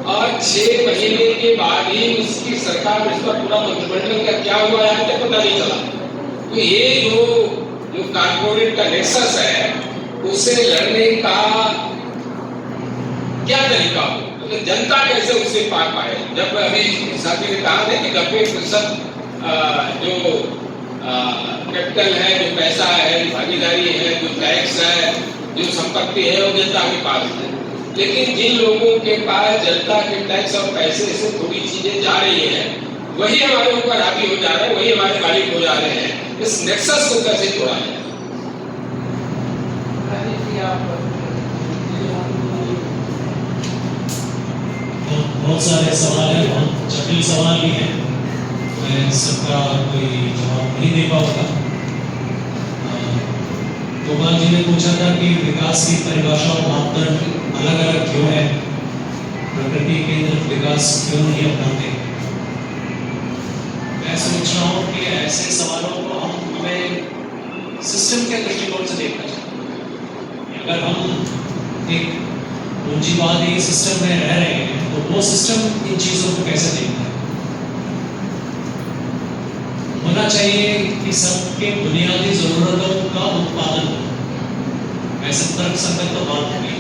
और 6 महीने के बाद ही उसकी सरकार, उसका पूरा मंत्रिमंडल का क्या हुआ है तक पता नहीं चला। तो ये जो कारपोरेट का नेक्सस है उससे लड़ने का क्या तरीका हो, तो जनता कैसे उससे पार पाए। जब अभी साथी ने कहा है कि 90% जो कैपिटल है, जो पैसा है, भागीदारी है, जो टैक्स है, जो संपत्ति है, वो जनता के पास है। लेकिन जिन लोगों के पास जनता के टैक्स और पैसे से थोड़ी चीजें जा रही हैं, वही हमारे ऊपर हावी हो जा रहे हैं, वही हमारे मालिक हो जा रहे हैं। इस नेक्सस को कैसे जोड़ा जाए? बहुत सारे सवाल हैं, बहुत जटिल सवाल भी हैं, मैं सबका कोई जवाब नहीं दे पाऊंगा। गोपाल जी ने पूछा था कि विकास की परिभाषा और मापदंड अलग अलग क्यों है, प्रकृति केंद्रित विकास क्यों नहीं अपनाते। मैं सोच रहा हूँ कि ऐसे सवालों को हमें सिस्टम के दृष्टिकोण से देखना चाहिए। अगर हम एक पूंजीवादी सिस्टम में रह रहे हैं तो वो सिस्टम इन चीजों को कैसे देखता है। होना चाहिए कि सबके बुनियादी जरूरतों का उत्पादन हो। ऐसे तर्क संगत तो बात होगी,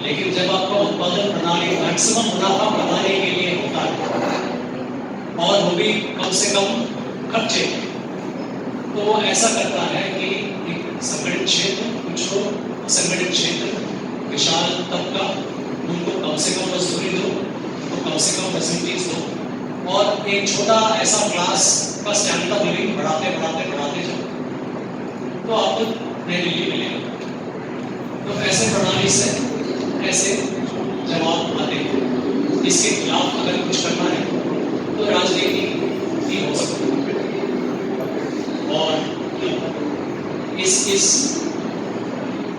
लेकिन जब आपका उत्पादन प्रणाली मैक्सिमम मुनाफा बढ़ाने के लिए होता है और वो भी कम से कम खर्चे, तो ऐसा करता है कि एक संगठित क्षेत्र, कुछ लोग असंगठित क्षेत्र, विशाल तबका, उनको कम से कम मजदूरी दो, उनको कम से कम फैसिलिटीज दो, और एक छोटा ऐसा क्लास का स्टैंडर्ड ऑफ लिविंग बढ़ाते बढ़ाते बढ़ाते जाओ, तो आपको नई दिल्ली मिलेगा। तो ऐसे प्रणाली से ऐसे जवाब आते हैं। इसके खिलाफ अगर कुछ करना है तो राजनीति ही हो सकती है। और इस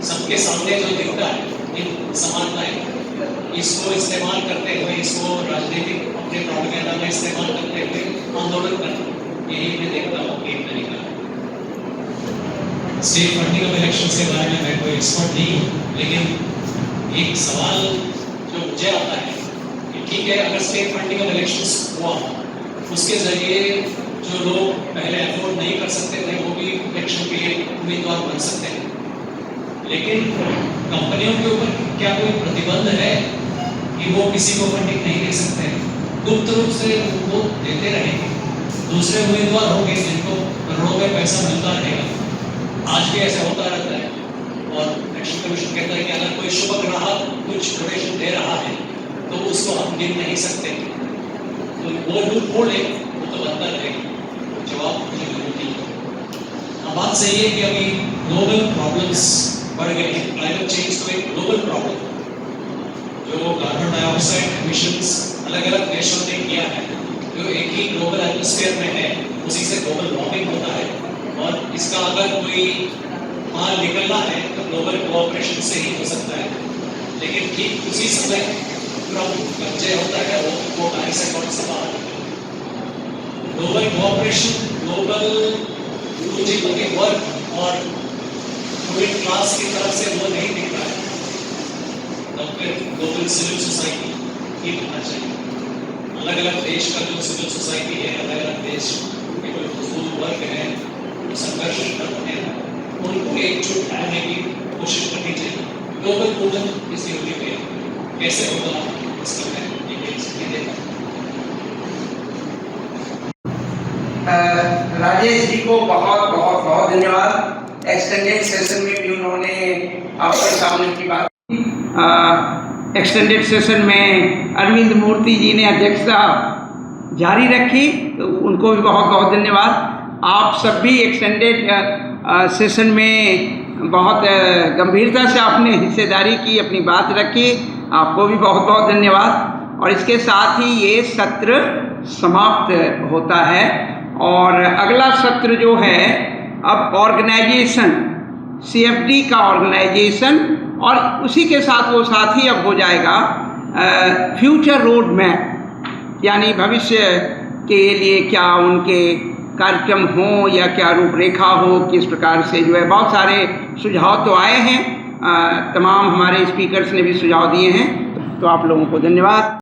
सबके सामने जो दिखता है इन समानताएं, इसको इस्तेमाल करते हुए, इसको राजनीतिक अपने प्रोपेगेंडा में इस्तेमाल करते हुए आंदोलन करना, यही मैं देखता हूँ एक तरीका है। स्टेट फंडिंग ऑफ इलेक्शंस के बारे में मैं कोई एक्सपर्ट नहीं हूँ, लेकिन एक सवाल जो मुझे आता है कि ठीक है, अगर स्टेट फंडिंग ऑफ इलेक्शंस हुआ, उसके जरिए जो लोग पहले अफोर्ड नहीं कर सकते थे वो भी इलेक्शन के लिए उम्मीदवार बन सकते हैं, लेकिन कंपनियों के ऊपर क्या कोई प्रतिबंध है कि वो किसी को फंडिंग नहीं दे सकते? गुप्त रूप से उनको देते रहेंगे, दूसरे उम्मीदवार होंगे जिनको करोड़ों में पैसा मिलता रहेगा। आज भी ऐसा होता रहता है, और इलेक्शन कमीशन कहता है कि अगर कोई शुभ ग्राहक कुछ डोनेशन दे रहा है तो उसको हम गिन नहीं सकते, तो वो लूप होल है, वो तो बनता रहेगा। जवाब मुझे नहीं है। बात सही है कि अभी ग्लोबल प्रॉब्लम्स बढ़ गए हैं, क्लाइमेट चेंज तो एक ग्लोबल प्रॉब्लम, जो कार्बन डाइऑक्साइड एमिशंस अलग अलग देशों ने किया है, जो एक ही ग्लोबल एटमॉस्फेयर में है, उसी से ग्लोबल वार्मिंग होता है। और इसका अगर कोई माल निकलना है तो ग्लोबल कोऑपरेशन से ही हो सकता है, लेकिन ठीक उसी समय बच्चे होता है वो बाहर से कौन सा बाहर ग्लोबल कोऑपरेशन, ग्लोबल पूंजीपति वर्ग और मिडिल क्लास की तरफ से वो नहीं दिख रहा है, तब फिर ग्लोबल सिविल सोसाइटी ही होना चाहिए। अलग अलग देश का जो सिविल सोसाइटी है, अलग अलग देश के कोई फजूल वर्ग है, संघर्ष करते हैं, उनको एकजुट करने की कोशिश करनी चाहिए। ग्लोबल मूवमेंट इस यूनिटी में कैसे होगा इसका मैं डिटेल्स नहीं देता। राजेश जी को बहुत बहुत बहुत धन्यवाद। एक्सटेंडेड सेशन में भी उन्होंने आपके सामने की बात एक्सटेंडेड सेशन में अरविंद मूर्ति जी ने अध्यक्षता जारी रखी, तो उनको भी बहुत बहुत धन्यवाद। आप सब भी एक्सटेंडेड सेशन में बहुत गंभीरता से आपने हिस्सेदारी की, अपनी बात रखी, आपको भी बहुत बहुत धन्यवाद। और इसके साथ ही ये सत्र समाप्त होता है और अगला सत्र जो है अब ऑर्गेनाइजेशन, CFD का ऑर्गेनाइजेशन, और उसी के साथ वो साथ ही अब हो जाएगा फ्यूचर रोड मैप, यानी भविष्य के लिए क्या उनके कार्यक्रम हो या क्या रूपरेखा हो, किस प्रकार से जो है बहुत सारे सुझाव तो आए हैं, तमाम हमारे स्पीकर्स ने भी सुझाव दिए हैं, तो आप लोगों को धन्यवाद।